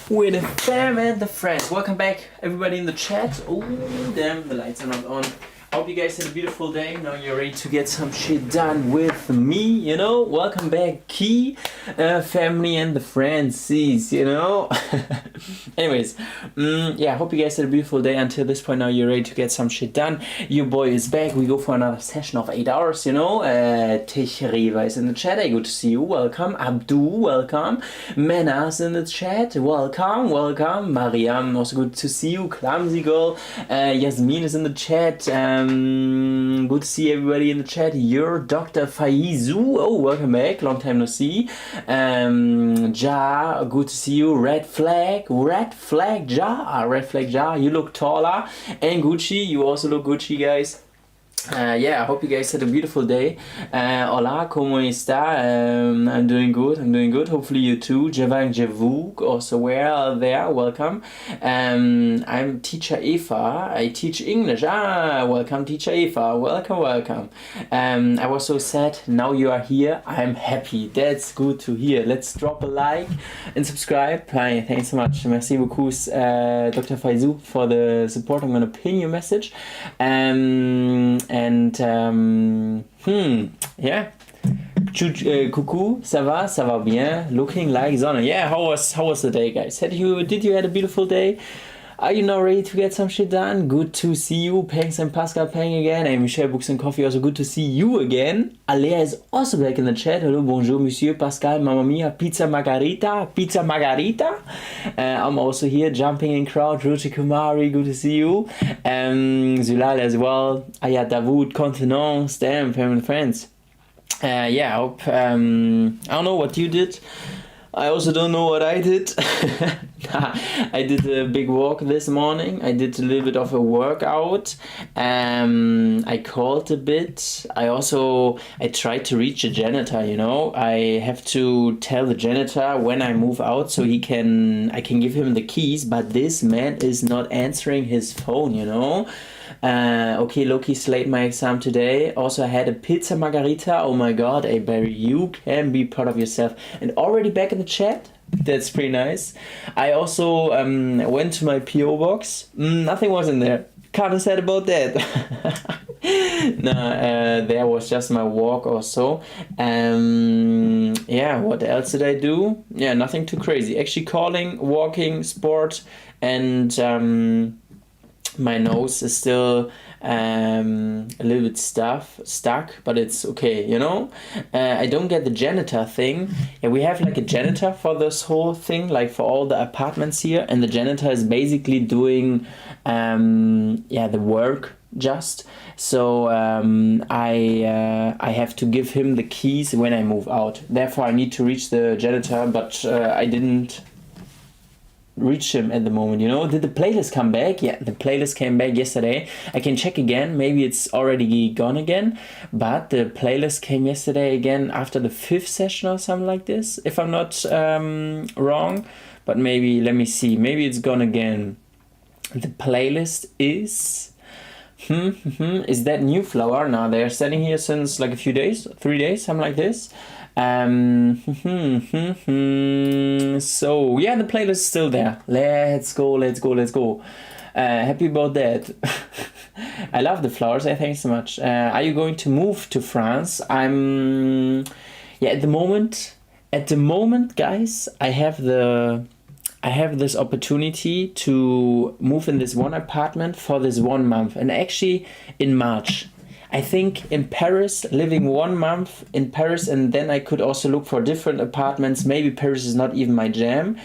with the fam and the friends. Welcome back, everybody in the chat. Oh, damn, the lights are not on. I hope you guys had a beautiful day. Now you're ready to get some shit done with me, you know. Welcome back, Key, family and the friends, you know. Anyways, yeah, I hope you guys had a beautiful day. Until this point, now you're ready to get some shit done. Your boy is back. We go for another session of 8 hours, you know. Techriva is in the chat. Hey, good to see you. Welcome. Abdu, welcome. Menas in the chat. Welcome, welcome. Mariam, also good to see you. Clumsy girl. Yasmin is in the chat. Good to see everybody in the chat. You're Dr. Faizu. Oh, welcome back. Long time no see. Ja, good to see you. Red flag, Ja. Red flag, Ja. You look taller. And Gucci, you also look Gucci, guys. Yeah, I hope you guys had a beautiful day. Hola, ¿cómo está? I'm doing good. Hopefully you too. Javang Javuk, also where there, welcome. I'm teacher Eva. I teach English. Welcome teacher Eva. Welcome. I was so sad. Now you are here. I'm happy. That's good to hear. Let's drop a like and subscribe. Hi, thanks so much. Merci beaucoup, Dr. Faizu, for the support. I'm gonna pin your message. Yeah. Coucou, ça va bien, looking like Sonne. Yeah, how was the day, guys? Did you had a beautiful day? Are you now ready to get some shit done? Good to see you. Pangs and Pascal Pang again. And Michelle Books and Coffee, also good to see you again. Alea is also back in the chat. Hello, bonjour, monsieur Pascal, mamma mia, pizza margarita. I'm also here, jumping in crowd. Ruchi Kumari, good to see you. Zulal as well. Ayat Davud, Contenance, damn, family friends. Yeah, I hope, I don't know what you did. I also don't know what I did. I did a big walk this morning. I did a little bit of a workout. I called a bit. I tried to reach a janitor, you know. I have to tell the janitor when I move out so I can give him the keys, but this man is not answering his phone, you know. Okay, Loki slayed my exam today. Also, I had a pizza margarita. Oh my god, hey Barry, you can be proud of yourself. And already back in the chat? That's pretty nice. I also went to my PO box. Nothing was in there. Can't have said about that. There was just my walk or so. Yeah, what else did I do? Yeah, nothing too crazy. Actually calling, walking, sport, and my nose is still a little bit stuck, but it's okay, you know. I don't get the janitor thing. Yeah, we have like a janitor for this whole thing, like for all the apartments here, and the janitor is basically doing the work just. So I have to give him the keys when I move out. Therefore, I need to reach the janitor, but I didn't reach him at the moment, you know. Did the playlist come back? Yeah, the playlist came back yesterday. I can check again, maybe it's already gone again, but the playlist came yesterday again after the 5th session or something like this, if I'm not wrong. But maybe, let me see, maybe it's gone again. The playlist is is that New Flower? Now they're standing here since like a few days, 3 days, something like this. So yeah, the playlist is still there. Let's go. Happy about that. I love the flowers. Thanks so much. Are you going to move to France? At the moment, guys, I have this opportunity to move in this one apartment for this 1 month, and actually in March. I think in Paris, living 1 month in Paris, and then I could also look for different apartments. Maybe Paris is not even my jam.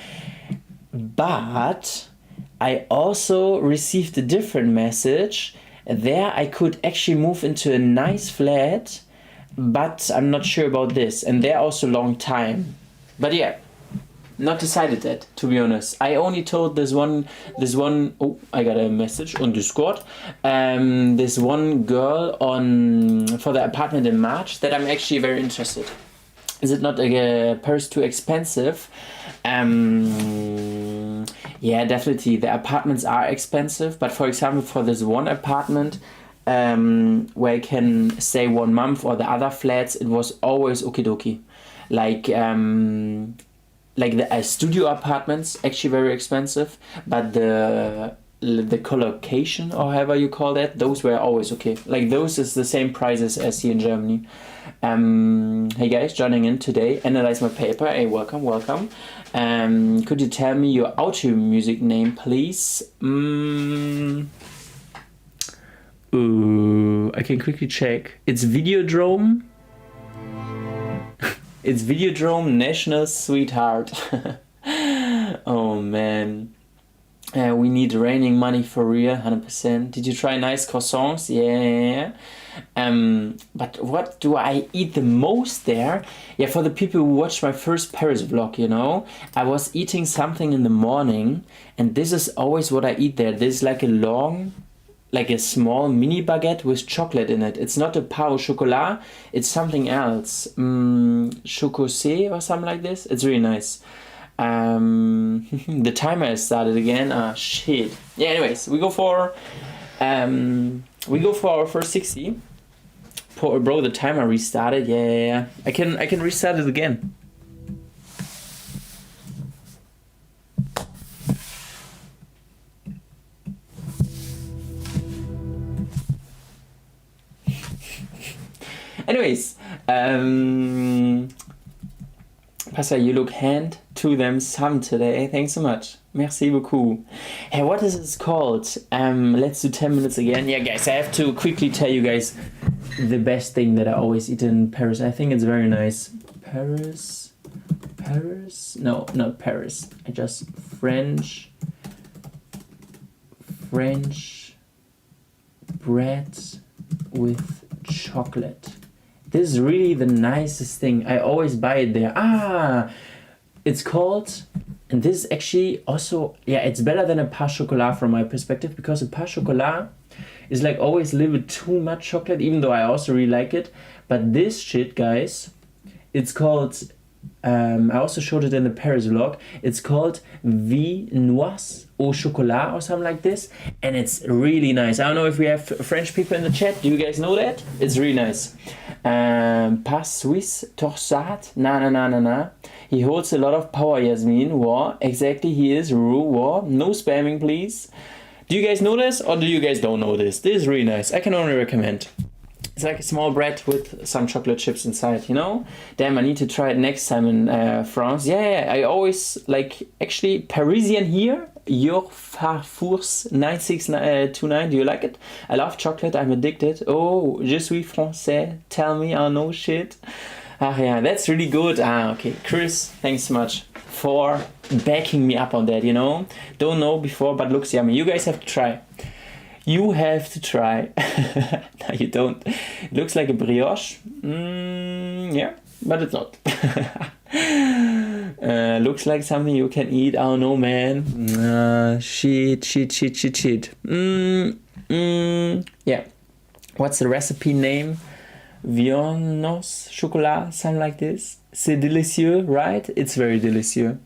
But I also received a different message. There I could actually move into a nice flat, but I'm not sure about this. And there also long time. But yeah, not decided that, to be honest. I only told this one, oh, I got a message on Discord, this one girl for the apartment in March that I'm actually very interested. Is it not Paris too expensive? Yeah, definitely. The apartments are expensive, but for example, for this one apartment, where I can stay 1 month, or the other flats, it was always okie dokie. Like, like the studio apartments, actually very expensive, but the collocation, or however you call that, those were always okay. Like those is the same prices as here in Germany. Hey guys, joining in today, analyze my paper. Hey, welcome, welcome. Could you tell me your outro music name, please? Ooh, I can quickly check. It's Videodrome. It's Videodrome National Sweetheart. Oh man. We need raining money for real, 100%. Did you try nice croissants? Yeah. But what do I eat the most there? Yeah, for the people who watched my first Paris vlog, you know, I was eating something in the morning, and this is always what I eat there. This is like a small mini baguette with chocolate in it. It's not a pain au chocolat, it's something else. Chocosé or something like this. It's really nice. The timer has started again. Ah, shit. Yeah, anyways, we go for our first 60. Bro, the timer restarted. Yeah. I can restart it again. Anyways, Pastor, you look hand to them some today. Thanks so much. Merci beaucoup. Hey, what is this called? Let's do 10 minutes again. Yeah, guys, I have to quickly tell you guys the best thing that I always eat in Paris. I think it's very nice. Paris? No, not Paris. I just French bread with chocolate. This is really the nicest thing. I always buy it there. Ah, it's called, and this is actually also, yeah, it's better than a pain au chocolat from my perspective, because a pain au chocolat is like always a little bit too much chocolate, even though I also really like it. But this shit, guys, it's called, I also showed it in the Paris vlog. It's called Vinoise au chocolat or something like this, and it's really nice. I don't know if we have French people in the chat. Do you guys know that? It's really nice. Pas Suisse torsat. Na. He holds a lot of power, Yasmin. War. Exactly, he is. Rue. War. No spamming, please. Do you guys know this, or do you guys don't know this? This is really nice. I can only recommend. It's like a small bread with some chocolate chips inside, you know? Damn, I need to try it next time in France. Yeah, I always, like, actually, Parisian here, Your Farfours 9629, do you like it? I love chocolate, I'm addicted. Oh, je suis français, tell me, I know shit. Ah, yeah, that's really good. Ah, okay, Chris, thanks so much for backing me up on that, you know? Don't know before, but looks yummy. You guys have to try. You have to try. No, you don't. It looks like a brioche. Yeah, but it's not. Looks like something you can eat. Oh no, man. Shit. Yeah. What's the recipe name? Viannos chocolat, something like this. C'est délicieux, right? It's very delicious.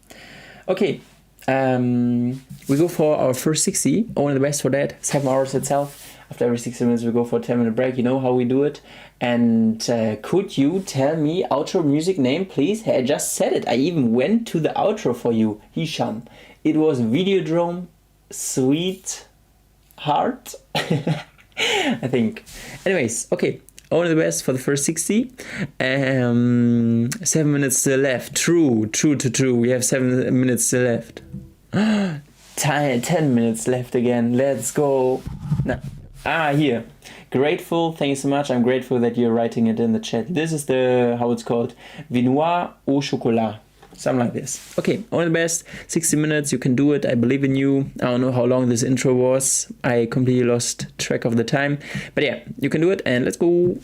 Okay. We go for our first 60. Only the best for that. 7 hours itself. After every 60 minutes, we go for a 10-minute break. You know how we do it. And could you tell me outro music name, please? Hey, I just said it. I even went to the outro for you, Hisham. It was Videodrome Sweet Heart. I think. Anyways, okay. Only the best for the first 60. 7 minutes still left. True. We have 7 minutes still left. 10 minutes left again. Let's go. No. Here. Grateful. Thank you so much. I'm grateful that you're writing it in the chat. This is how it's called. Vinoise au chocolat. Something like this. Okay, all the best. 60 minutes, you can do it. I believe in you. I don't know how long this intro was. I completely lost track of the time. But yeah, you can do it, and let's go.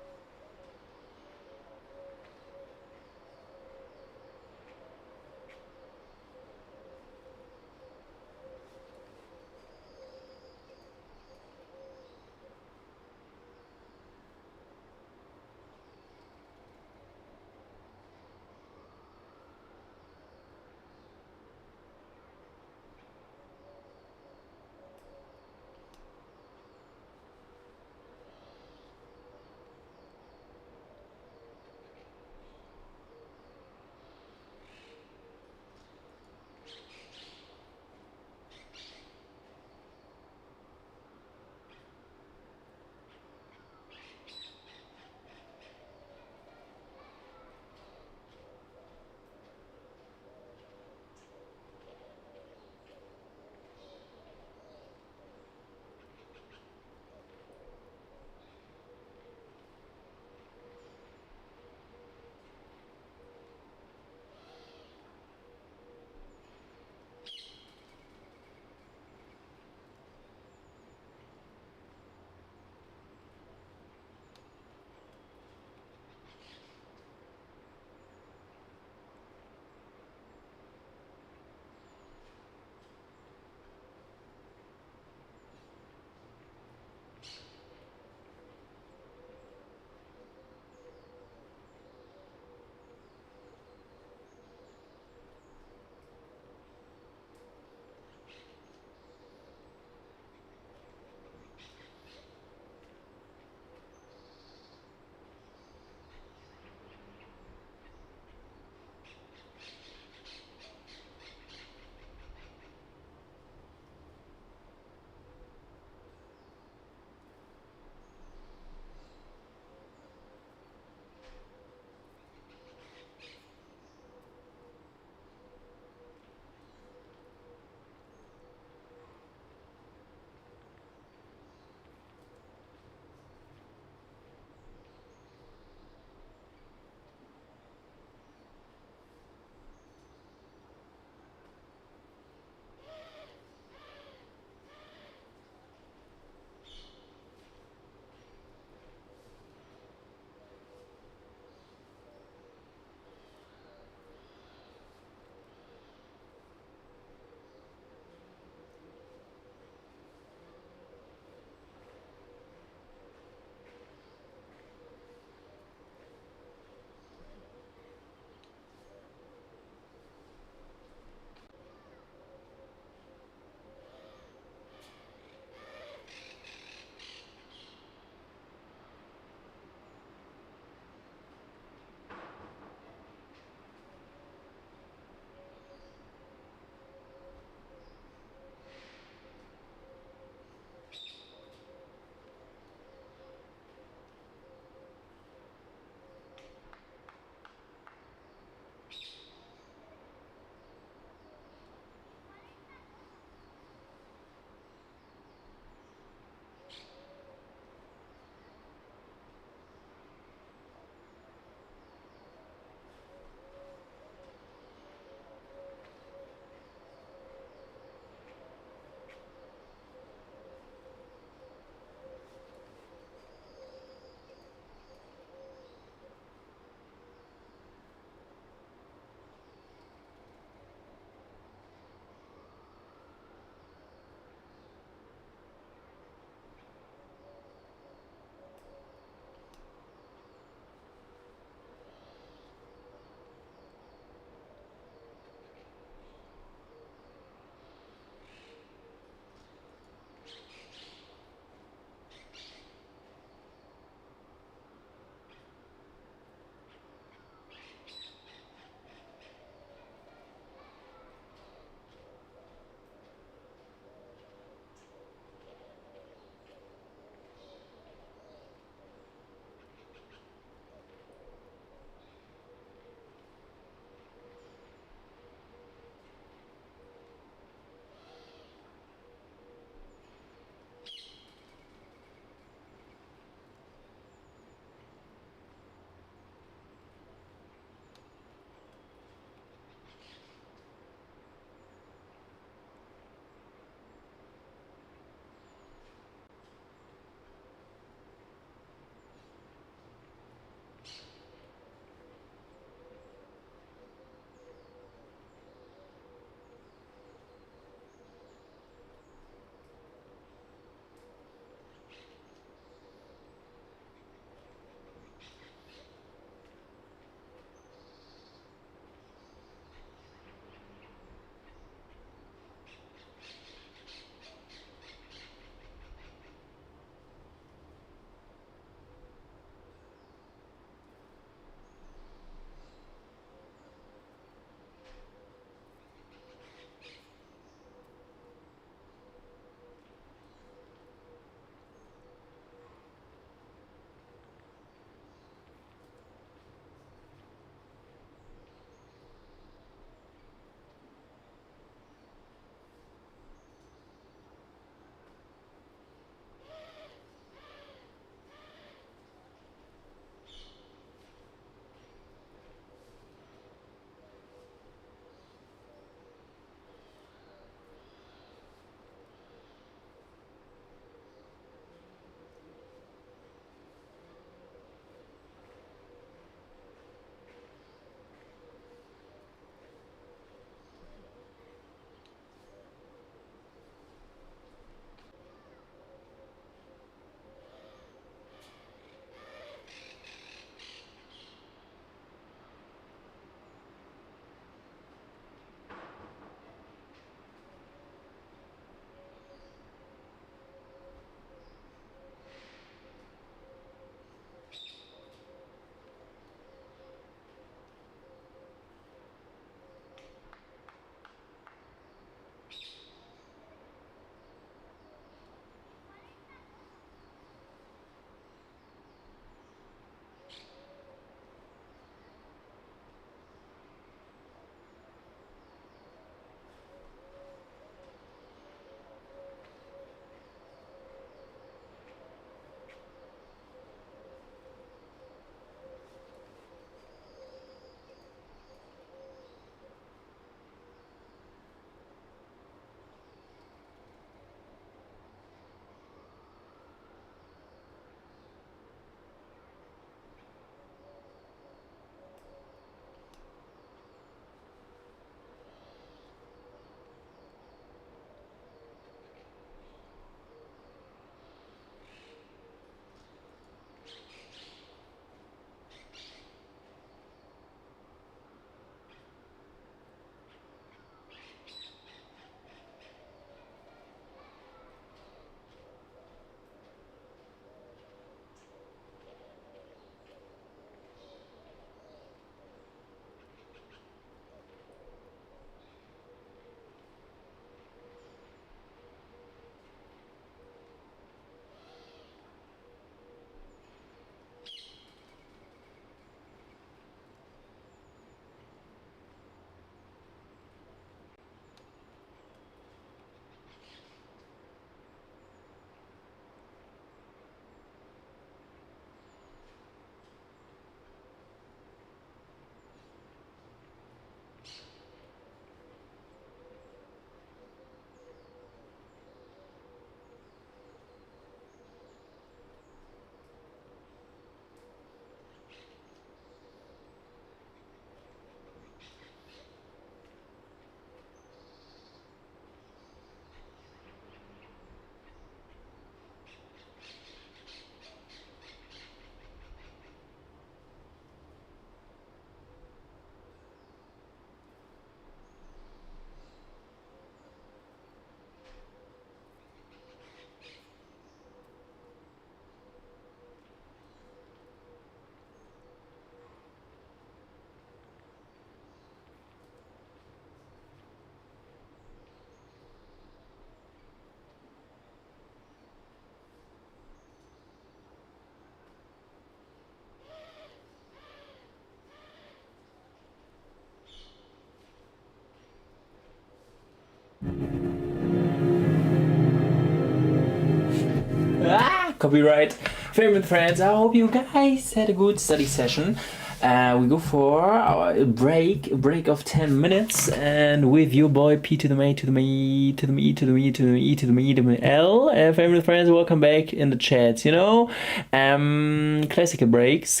Copyright. Favorite friends, I hope you guys had a good study session. We go for our break of 10 minutes, and with your boy P to the M to the M to the M to the M to the E to the M to the L. Favorite friends, welcome back in the chats. You know, classical breaks,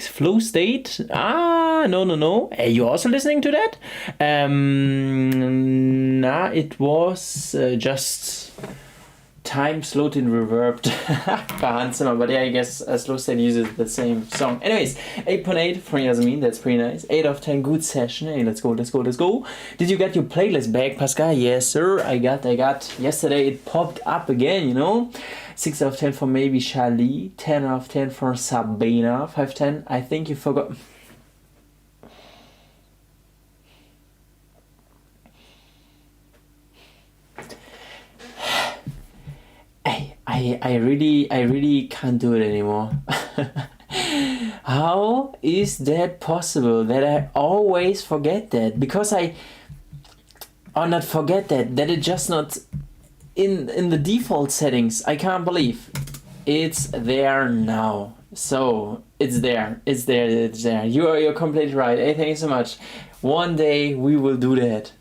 flow state. No. Are you also listening to that? Nah, it was just time slowed and reverbed by Hans Zimmer, but yeah, I guess Slow State uses the same song. Anyways, 8.8 from Yasmin, that's pretty nice. 8 of 10, good session. Hey, let's go. Did you get your playlist back, Pascal? Yes, sir, I got. Yesterday it popped up again, you know. 6 out of 10 for maybe Charlie, 10 out of 10 for Sabina, 5/10. I think you forgot. I really can't do it anymore. How is that possible that I always forget that? Because not forget that it just not in the default settings. I can't believe it's there now. So it's there. You're completely right. Hey, thank you so much. One day we will do that.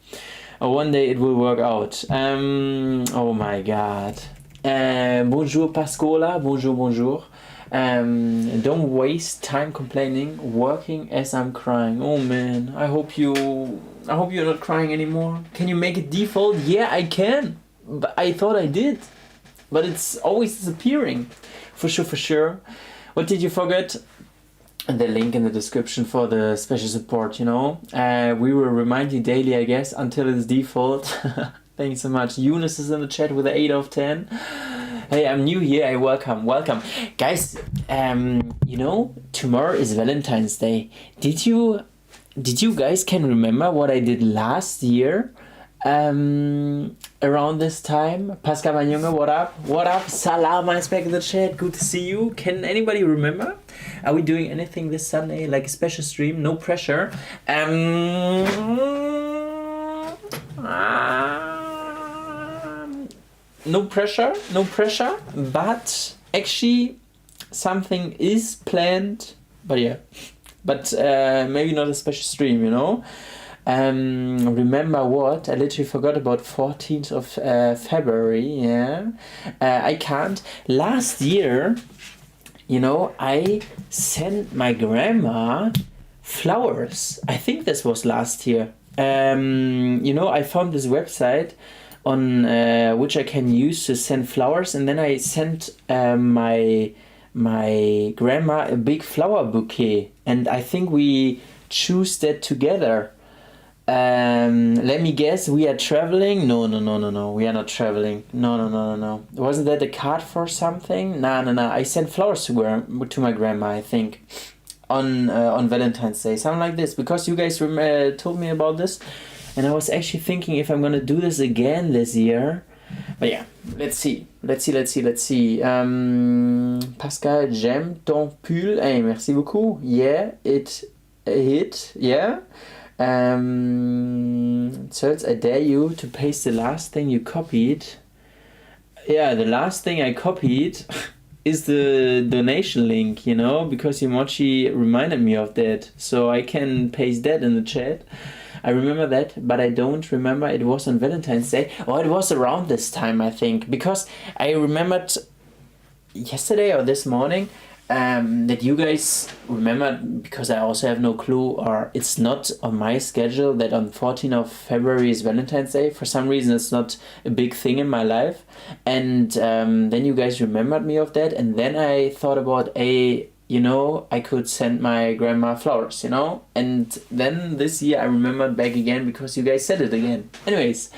Or one day it will work out. Oh my god. Bonjour Pascola, bonjour. Don't waste time complaining, working as I'm crying. Oh man, I hope you're not crying anymore. Can you make it default? Yeah, I can. But I thought I did. But it's always disappearing. For sure. What did you forget? The link in the description for the special support, you know. We will remind you daily, I guess, until it's default. Thank you so much. Eunice is in the chat with an 8 of 10. Hey, I'm new here. Hey, welcome. Guys, you know, tomorrow is Valentine's Day. Did you guys can remember what I did last year? Around this time? Pascal Manjunge, what up? Salam is back in the chat. Good to see you. Can anybody remember? Are we doing anything this Sunday? Like a special stream? No pressure. No pressure, but actually something is planned, but maybe not a special stream, you know. Remember what? I literally forgot about 14th of February, yeah. I can't. Last year, you know, I sent my grandma flowers. I think this was last year. You know, I found this website on which I can use to send flowers, and then I sent my grandma a big flower bouquet, and I think we choose that together. Let me guess, we are traveling? No, we are not traveling. No. Wasn't that a card for something? No. I sent flowers to my grandma, I think, on Valentine's Day, something like this, because you guys told me about this. And I was actually thinking if I'm gonna do this again this year. But yeah, let's see. Pascal, j'aime ton pull. Hey, merci beaucoup. Yeah, it hit. Yeah. Search, I dare you to paste the last thing you copied. Yeah, the last thing I copied is the donation link, you know, because Yimochi reminded me of that. So I can paste that in the chat. I remember that, but I don't remember it was on Valentine's Day. Or it was around this time, I think. Because I remembered yesterday or this morning that you guys remembered, because I also have no clue, or it's not on my schedule that on 14th of February is Valentine's Day. For some reason, it's not a big thing in my life. And then you guys remembered me of that. And then I thought about you know, I could send my grandma flowers, you know? And then this year I remembered back again because you guys said it again. Anyways.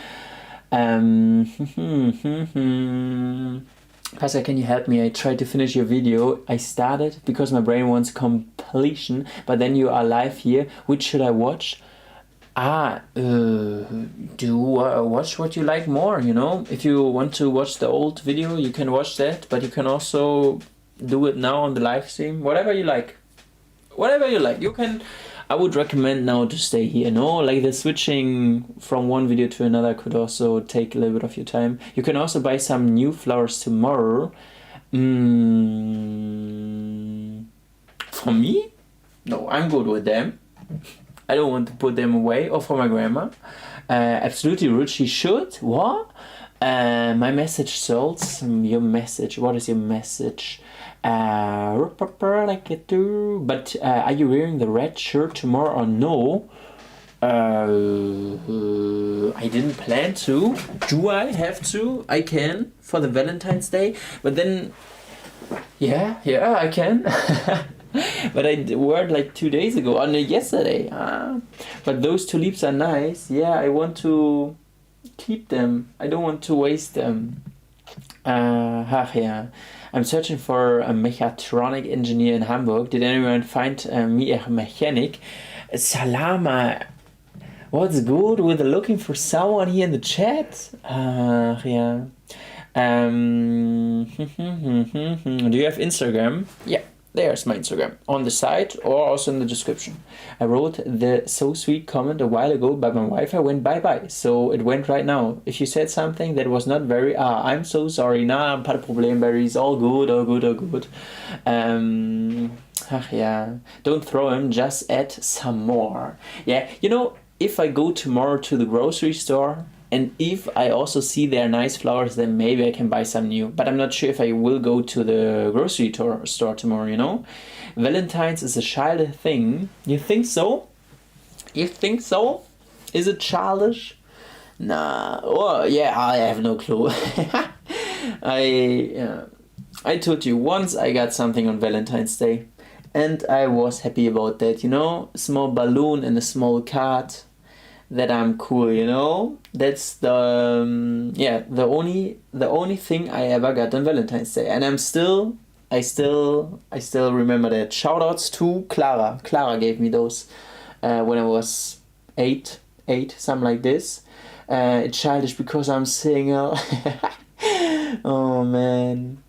Pascal, can you help me? I tried to finish your video. I started because my brain wants completion, but then you are live here. Which should I watch? Watch what you like more, you know? If you want to watch the old video, you can watch that, but you can also do it now on the live stream. Whatever you like. You can. I would recommend now to stay here. No, like the switching from one video to another could also take a little bit of your time. You can also buy some new flowers tomorrow. For me? No, I'm good with them. I don't want to put them away. Or for my grandma. Absolutely rude. She should. What? My message souls. Your message. What is your message? Like it do. But are you wearing the red shirt tomorrow or no? I didn't plan to. Do I have to? I can for the Valentine's Day. But then, yeah, I can. But I wore it like 2 days ago. No, yesterday. But those tulips are nice. Yeah, I want to keep them. I don't want to waste them. Yeah. I'm searching for a mechatronic engineer in Hamburg. Did anyone find me a mechanic? Salama. What's good with looking for someone here in the chat? Yeah. Do you have Instagram? Yeah, there's my Instagram. On the site or also in the description. I wrote the so sweet comment a while ago, but my Wi-Fi went bye-bye. So it went right now. If you said something that was not very... I'm so sorry. Nah, pas de problème, Barry. All good, all good, all good. Yeah. Don't throw him, just add some more. Yeah, you know... If I go tomorrow to the grocery store and if I also see their nice flowers, then maybe I can buy some new. But I'm not sure if I will go to the grocery store tomorrow, you know? Valentine's is a childish thing. You think so? You think so? Is it childish? Nah. Oh, yeah, I have no clue. I told you once I got something on Valentine's Day. And I was happy about that, you know? A small balloon and a small card. That I'm cool, you know. That's the only thing I ever got on Valentine's Day, and I still remember that. Shoutouts to Clara. Clara gave me those when I was eight, something like this. It's childish because I'm single. Oh man.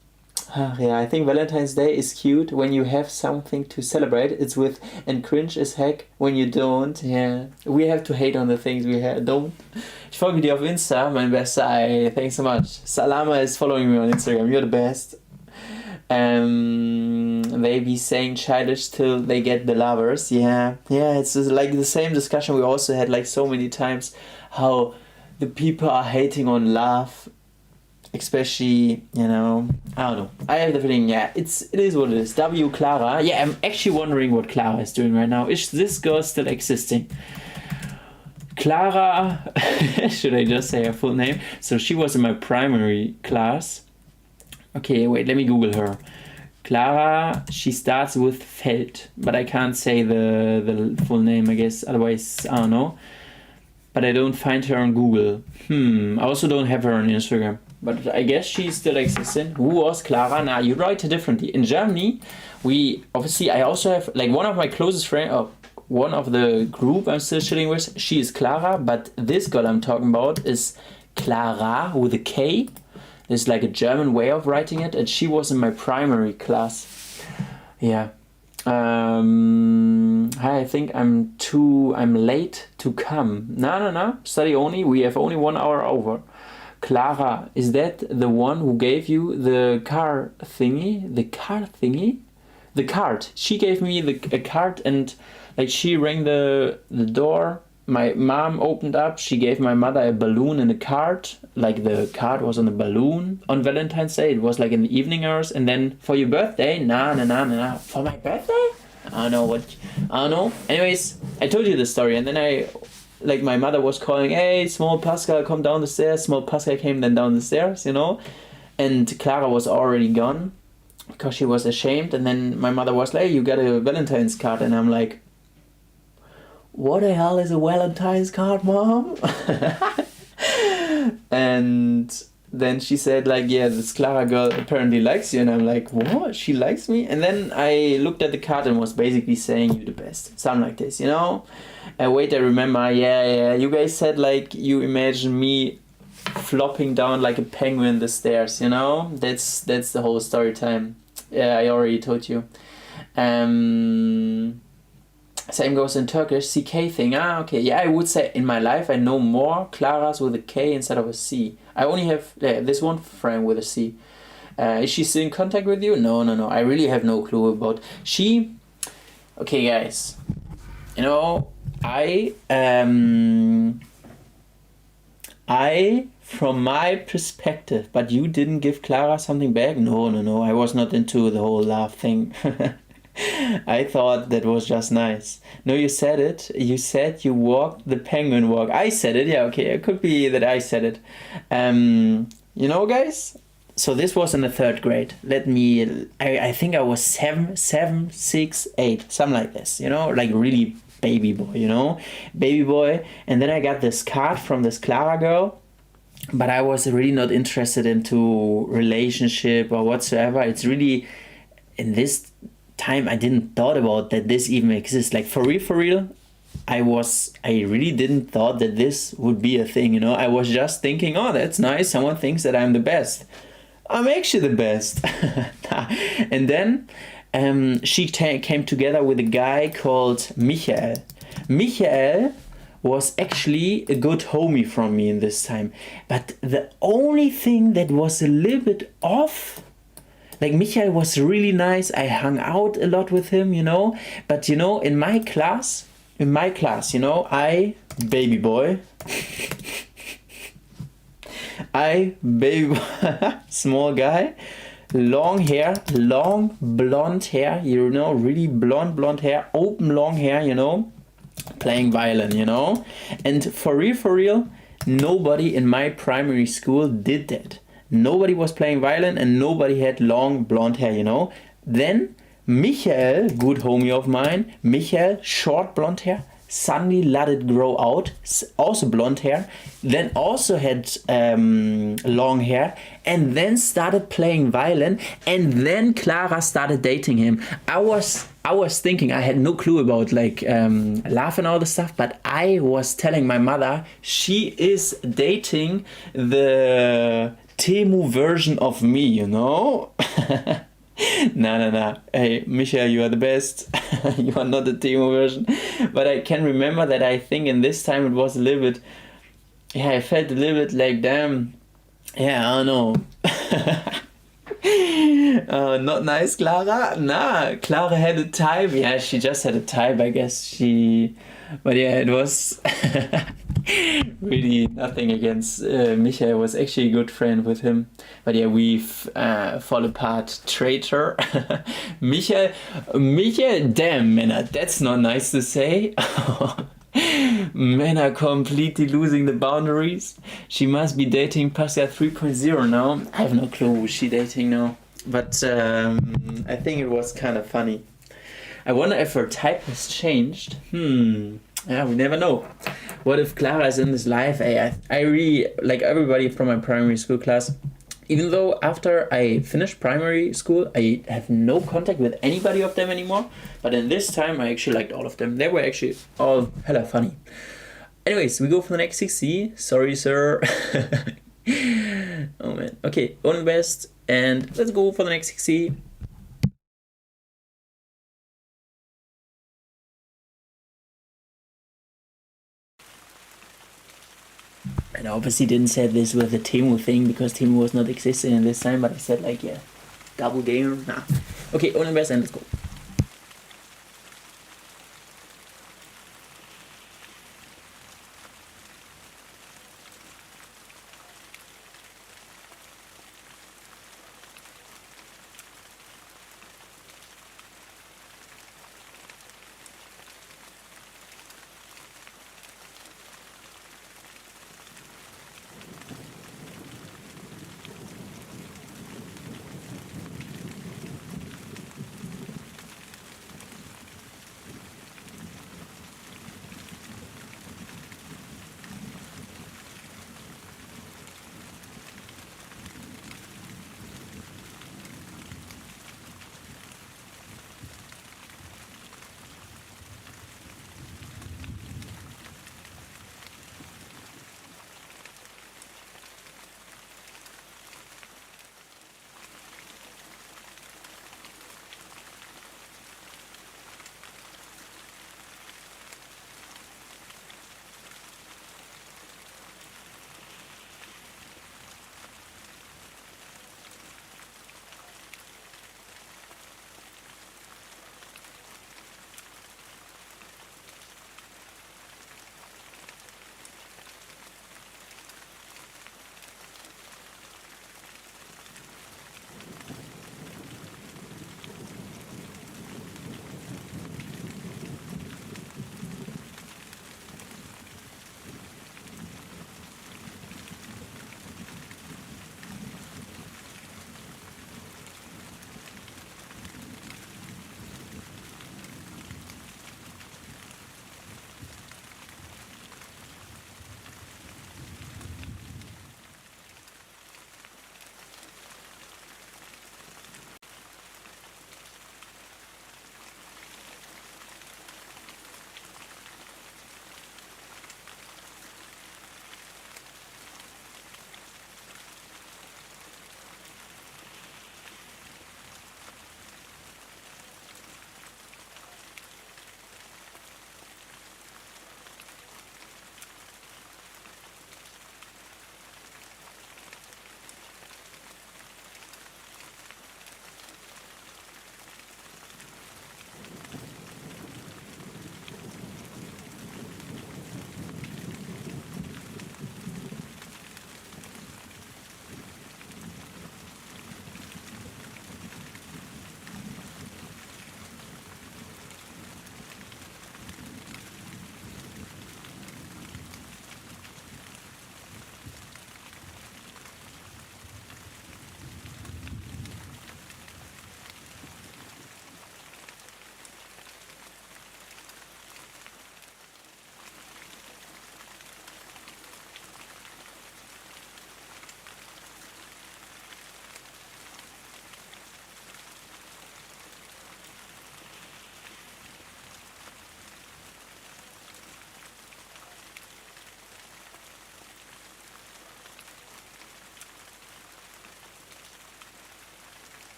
Yeah, I think Valentine's Day is cute when you have something to celebrate. It's with and cringe as heck when you don't. Yeah, we have to hate on the things we don't. Ich folge dir auf Insta, mein Bester. Thanks so much. Salama is following me on Instagram. You're the best. They be saying childish till they get the lovers. Yeah, it's just like the same discussion we also had like so many times. How the people are hating on love. Especially, you know, I don't know. I have the feeling, yeah, it is what it is. W. Clara. Yeah, I'm actually wondering what Clara is doing right now. Is this girl still existing? Clara, should I just say her full name? So she was in my primary class. Okay, wait, let me Google her. Clara, she starts with Feld, but I can't say the full name, I guess. Otherwise, I don't know. But I don't find her on Google. I also don't have her on Instagram. But I guess she's still existing. Who was Clara? Now, you write it differently. In Germany, I also have, like, one of my closest friends, one of the group I'm still chilling with, she is Clara, but this girl I'm talking about is Clara with a K. There's like a German way of writing it, and she was in my primary class. Yeah. I think I'm late to come. No. Study only. We have only 1 hour over. Clara, is that the one who gave you the car thingy? The car thingy? The card. She gave me a card and like she rang the door. My mom opened up. She gave my mother a balloon and a card. Like the card was on a balloon on Valentine's Day. It was like in the evening hours. And then for your birthday? Nah. For my birthday? I don't know. Anyways, I told you the story and then my mother was calling, hey, small Pascal, come down the stairs. Small Pascal came then down the stairs, you know. And Clara was already gone because she was ashamed. And then my mother was like, hey, you got a Valentine's card. And I'm like, what the hell is a Valentine's card, Mom? And then she said like, yeah, this Clara girl apparently likes you. And I'm like, what? She likes me? And then I looked at the card and was basically saying you the best. Something like this, you know? Wait, I remember, yeah, you guys said like you imagine me flopping down like a penguin the stairs, you know? That's the whole story time. Yeah, I already told you. Same goes in Turkish, CK thing. Okay. Yeah, I would say in my life I know more Claras with a K instead of a C. I only have this one friend with a C. Is she still in contact with you? No, no, no. I really have no clue about she. Okay, guys. You know, I, from my perspective, but you didn't give Clara something back? No, no, no. I was not into the whole love thing. I thought that was just nice. No, you said it. You said you walked the penguin walk. I said it. Yeah, okay. It could be that I said it. You know, guys? So this was in the 3rd grade. I think I was 7, 6, 8, something like this, you know, like really baby boy, you know, baby boy. And then I got this card from this Clara girl, but I was really not interested into relationship or whatsoever. It's really, in this time, I didn't thought about that this even exists. Like for real, I really didn't thought that this would be a thing, you know. I was just thinking, oh, that's nice. Someone thinks that I'm the best. I'm actually the best. And then she came together with a guy called Michael. Michael was actually a good homie from me in this time. But the only thing that was a little bit off, like Michael was really nice. I hung out a lot with him, you know. But, you know, in my class, you know, baby boy, small guy, long hair, long blonde hair, you know, really blonde hair, open long hair, you know, playing violin, you know. And for real, nobody in my primary school did that. Nobody was playing violin and nobody had long blonde hair, you know. Then Michael, good homie of mine, Michael, short blonde hair, suddenly let it grow out, also blonde hair, then also had long hair, and then started playing violin, and then Clara started dating him. I was thinking, I had no clue about like love and all the stuff, but I was telling my mother she is dating the Temu version of me, you know. No. Hey, Michael, you are the best. You are not the Timo version. But I can remember that I think in this time it was a little bit... Yeah, I felt a little bit like, damn... Yeah, I don't know. Not nice, Clara? Nah, Clara had a type. Yeah, she just had a type, I guess. But yeah, it was... really nothing against Michael. Was actually a good friend with him, but yeah, we've fall apart. Traitor. Michael, damn man, that's not nice to say. Men are completely losing the boundaries. She must be dating Pascal 3.0 now. I have no clue who she dating now, but I think it was kind of funny. I wonder if her type has changed. Yeah, we never know. What if Clara is in this life? I really like everybody from my primary school class. Even though after I finished primary school, I have no contact with anybody of them anymore. But in this time, I actually liked all of them. They were actually all hella funny. Anyways, we go for the next 6C. Sorry, sir. Oh man. Okay, all the best. And let's go for the next 6C. And I obviously didn't say this with the Temu thing because Temu was not existing in this time, but I said like, yeah, double gamer, nah. Okay, all the best and let's go.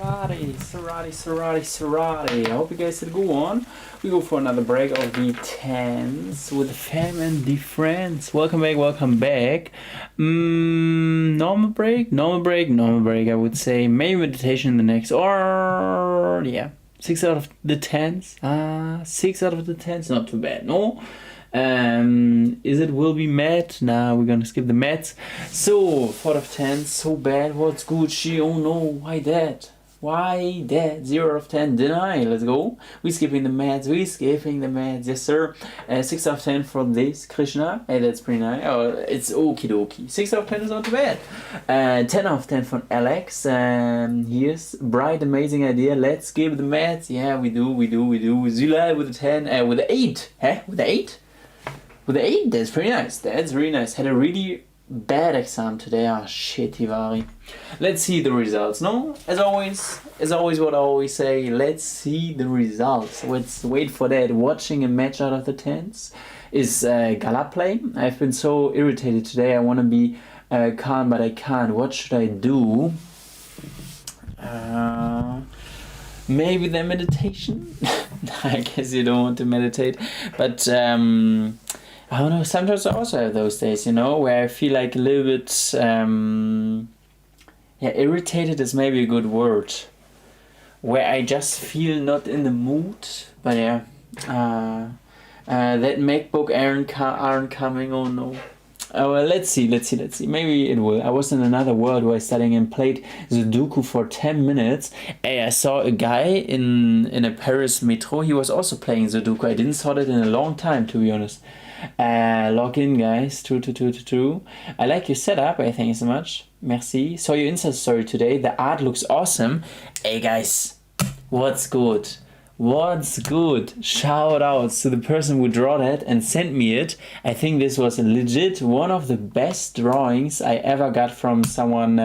Alrighty. I hope you guys did go on. We go for another break of the 10s with Fenn and the friends. Welcome back. Normal break, I would say. Maybe meditation in the next, or yeah. 6 out of the 10s. 6 out of the 10s, not too bad, no? Is it will be mad? Nah, we're gonna skip the maths. So, 4 out of 10, so bad. What's Gucci? Oh no, why that? 0 out of 10, deny. Let's go. We're skipping the maths. Yes, sir. 6 out of 10 for this, Krishna. Hey, that's pretty nice. Oh, it's okie dokie. 6 out of 10 is not too bad. 10 out of 10 from Alex. Here's bright, amazing idea. Let's skip the maths. Yeah, we do. Zula with a 10. With an 8. With an 8? With an 8? That's pretty nice. That's really nice. Had a really bad exam today. Ah, shit, Hivari. Let's see the results. No, as always, what I always say. Let's see the results. Let's wait for that. Watching a match out of the 10s is Gala play. I've been so irritated today. I want to be calm, but I can't. What should I do? Maybe the meditation. I guess you don't want to meditate, but I don't know, sometimes I also have those days, where I feel like a little bit, irritated is maybe a good word. Where I just feel not in the mood, but yeah, that MacBook aren't coming, oh no. Oh, well, let's see. Maybe it will. I was in another world where I studying and played Sudoku for 10 minutes. Hey, I saw a guy in a Paris metro. He was also playing Sudoku. I didn't saw that in a long time, to be honest. Log in, guys. True. I like your setup. Thank you so much. Merci. Saw your Insta story today. The art looks awesome. Hey, guys. What's good? Shout outs to the person who drew that and sent me it. I think this was legit one of the best drawings I ever got from someone,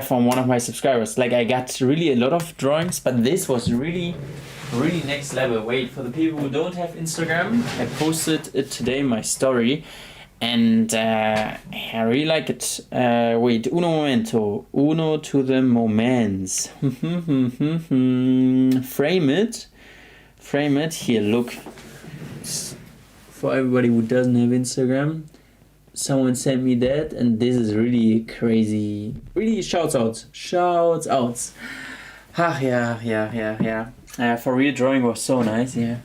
from one of my subscribers. Like, I got really a lot of drawings, but this was really next level. Wait, for the people who don't have Instagram, I posted it today in my story. And I really like it. Wait, uno to the moments. Frame it. Here, look. For everybody who doesn't have Instagram, someone sent me that, and this is really crazy. Really shouts outs. Yeah. For real, drawing was so nice. Yeah,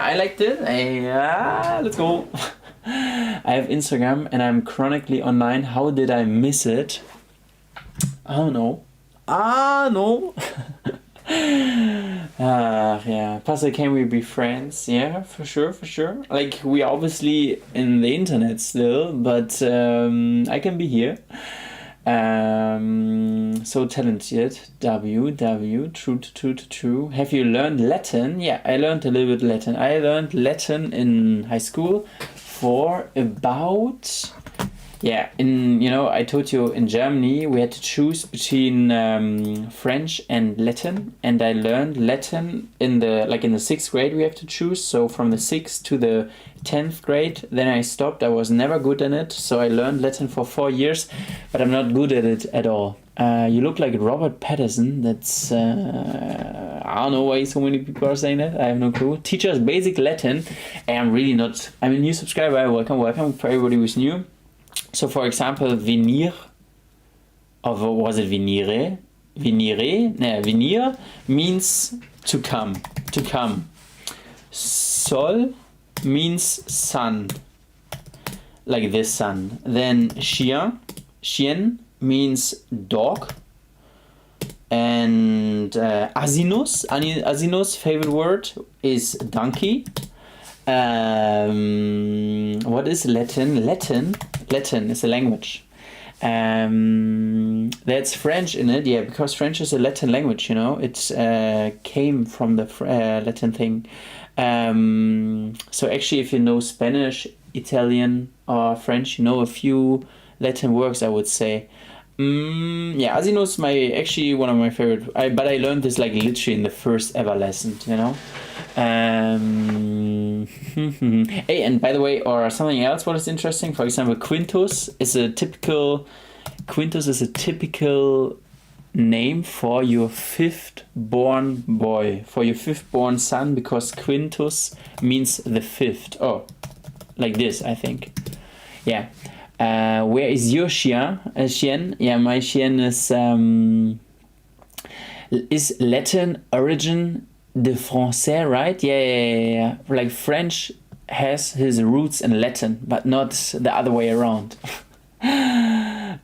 I liked it. Let's go. I have Instagram and I'm chronically online. How did I miss it? I don't know. No. Yeah. Pastor, can we be friends? Yeah, for sure. Like, we are obviously in the internet still, but I can be here. So talented. True. Have you learned Latin? Yeah, I learned a little bit Latin. I learned Latin in high school for about, I told you in Germany we had to choose between French and Latin, and I learned Latin in the 6th grade we have to choose, so from the 6th to the 10th grade, then I stopped. I was never good in it, so I learned Latin for 4 years, but I'm not good at it at all. You look like Robert Pattinson. That's I don't know why so many people are saying that. I have no clue. Teach us basic Latin. I'm really not. I'm a new subscriber. Welcome for everybody who's new. So, for example, venir, or was it venire? Venir means to come. Sol means sun, like this sun. Then chien means dog. And asinus, favorite word, is donkey. What is Latin? Latin is a language. That's French in it, yeah, because French is a Latin language, It came from the Latin thing. So actually, if you know Spanish, Italian, or French, you know a few Latin words, I would say. Asino is actually one of my favorite, but I learned this literally in the first ever lesson, Hey, and by the way, or something else, what is interesting, for example, quintus is a typical name for your fifth born boy, for your fifth born son, because quintus means the fifth. Oh, like this, I think. Yeah. Where is your chien? Chien? Yeah, my chien is Latin origin de français, right? Yeah. Like French has his roots in Latin, but not the other way around.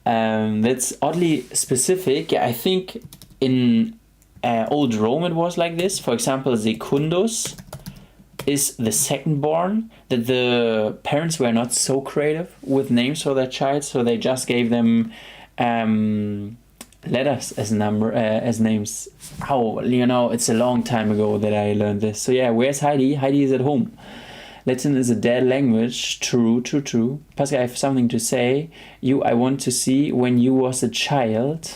That's oddly specific. I think in Old Rome it was like this. For example, Secundus is the second born, that the parents were not so creative with names for their child, so they just gave them letters as names. Oh, it's a long time ago that I learned this. So yeah, where's Heidi? Heidi is at home. Latin is a dead language. True. Pascal, I have something to say. I want to see when you was a child.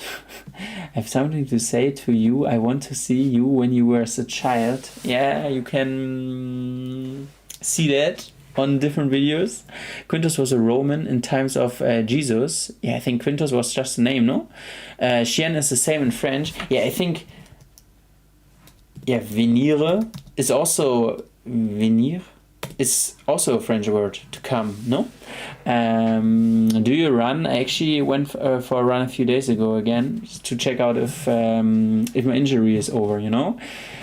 I have something to say to you. I want to see you when you were a child. Yeah, you can see that on different videos. Quintus was a Roman in times of Jesus. Yeah, I think Quintus was just a name, no? Chien is the same in French. Yeah, I think... Yeah, venire is also... Venir? Is also a French word, to come, no? Do you run? I actually went for a run a few days ago again to check out if my injury is over,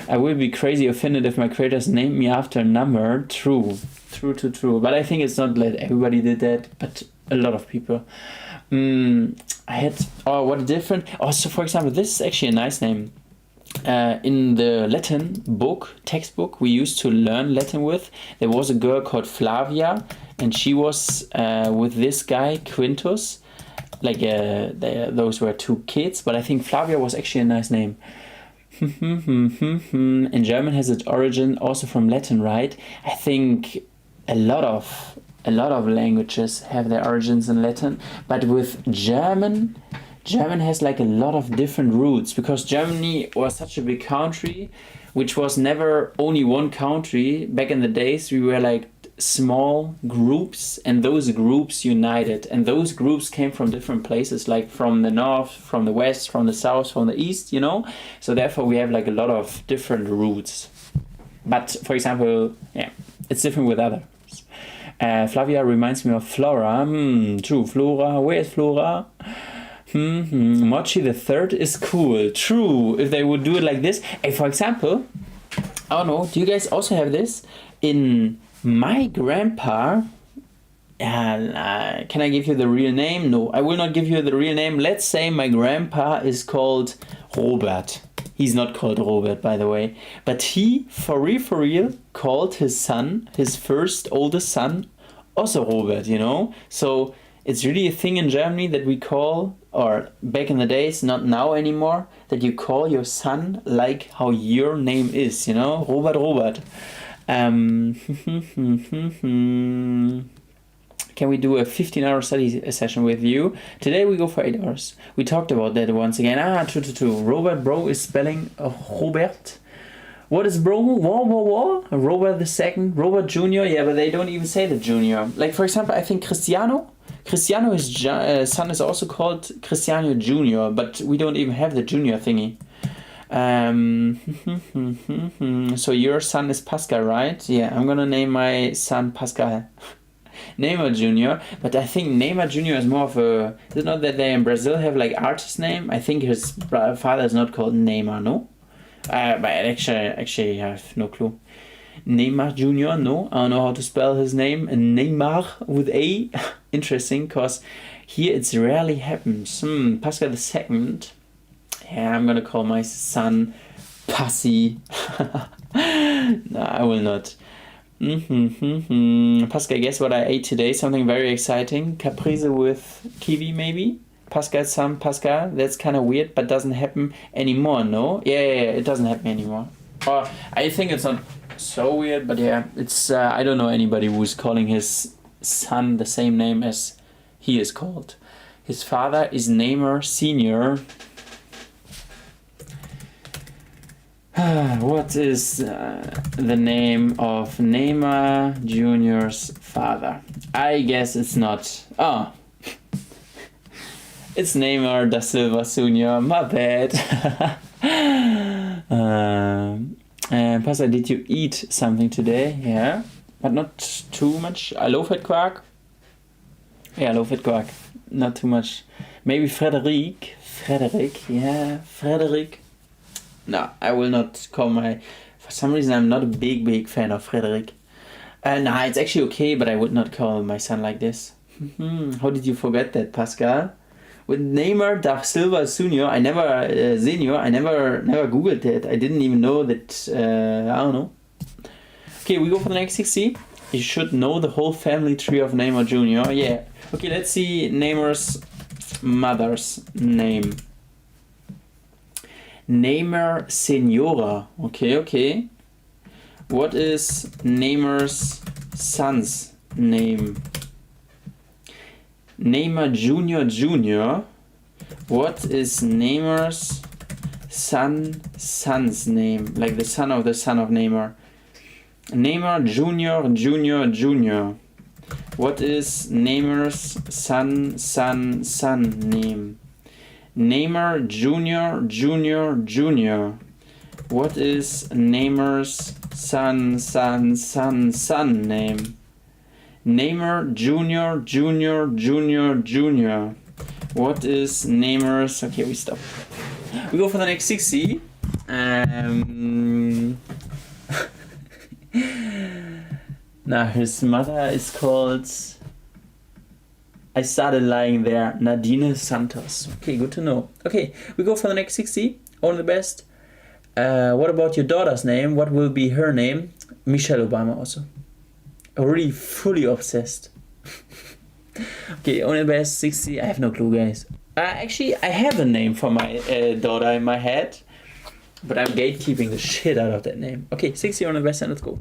I would be crazy offended if my creators named me after a number. True. But I think it's not that everybody did that, but a lot of people. What a different... So for example, this is actually a nice name. In the Latin textbook we used to learn Latin with, there was a girl called Flavia, and she was with this guy Quintus. Those were two kids, but I think Flavia was actually a nice name. In German has its origin also from Latin, right? I think a lot of languages have their origins in Latin, but with German has a lot of different roots, because Germany was such a big country, which was never only one country. Back in the days, we were small groups, and those groups united, and those groups came from different places, like from the north, from the west, from the south, from the east, So therefore, we have a lot of different roots. But for example, yeah, it's different with others. Flavia reminds me of Flora. True, Flora. Where is Flora? Mochi the third is cool. True, if they would do it like this. Hey, for example, I don't know, do you guys also have this? In my grandpa, can I give you the real name? No, I will not give you the real name. Let's say my grandpa is called Robert. He's not called Robert, by the way. But he, for real, called his son, his first oldest son, also Robert, So it's really a thing in Germany that we call, or back in the days, not now anymore, that you call your son like how your name is, Robert. Can we do a 15-hour study session with you? Today we go for 8 hours. We talked about that once again. True. Robert, bro, is spelling Robert. What is bro? Robert the second, Robert Jr. Yeah, but they don't even say the junior. For example, I think Cristiano, his son is also called Cristiano Jr., but we don't even have the junior thingy. So your son is Pascal, right? Yeah, I'm gonna name my son Pascal. Neymar Jr., but I think Neymar Jr. is more of a... Is it not that they in Brazil have artist name? I think his father is not called Neymar, no? But actually I have no clue. Neymar Jr., no? I don't know how to spell his name. Neymar with A. Interesting, because here it's rarely happens. Pascal the second. Yeah, I'm gonna call my son Passy. No, I will not. Pascal, guess what I ate today? Something very exciting. Caprese with kiwi, maybe? Pascal's son, Pascal. That's kind of weird, but doesn't happen anymore, no? Yeah, it doesn't happen anymore. Or I think it's not so weird, but yeah, it's I don't know anybody who's calling his son the same name as he is called. His father is Neymar Senior. What is the name of Neymar Jr.'s father? I guess it's not... Oh. It's Neymar da Silva Senior. My bad. Pasta, did you eat something today? Yeah, but not too much. Low-fat quark. Yeah, low-fat quark. Not too much. Maybe Frederic. Yeah, Frederic. No, I will not call my... For some reason, I'm not a big fan of Frederic. Nah, it's actually okay, but I would not call my son like this. How did you forget that, Pascal? With Neymar da Silva Senior, I never googled that. I didn't even know that. I don't know. Okay, we go for the next 60. You should know the whole family tree of Neymar Jr. Yeah. Okay, let's see Neymar's mother's name. Neymar Senora. Okay. What is Neymar's son's name? Neymar Jr. What is Neymar's son's name? Like the son of Neymar. Neymar Jr. What is Neymar's son name? Neymar Jr. What is Neymar's son name? Neymar Jr. What is Neymar's... Okay, we stop. We go for the next 60. Now, his mother is called... I started lying there. Nadine Santos. Okay, good to know. Okay, we go for the next 60. All the best. What about your daughter's name? What will be her name? Michelle Obama also. Already fully obsessed. Okay, only best 60. I have no clue, guys. Actually, I have a name for my daughter in my head, but I'm gatekeeping the shit out of that name. Okay, 60 on the best, and let's go.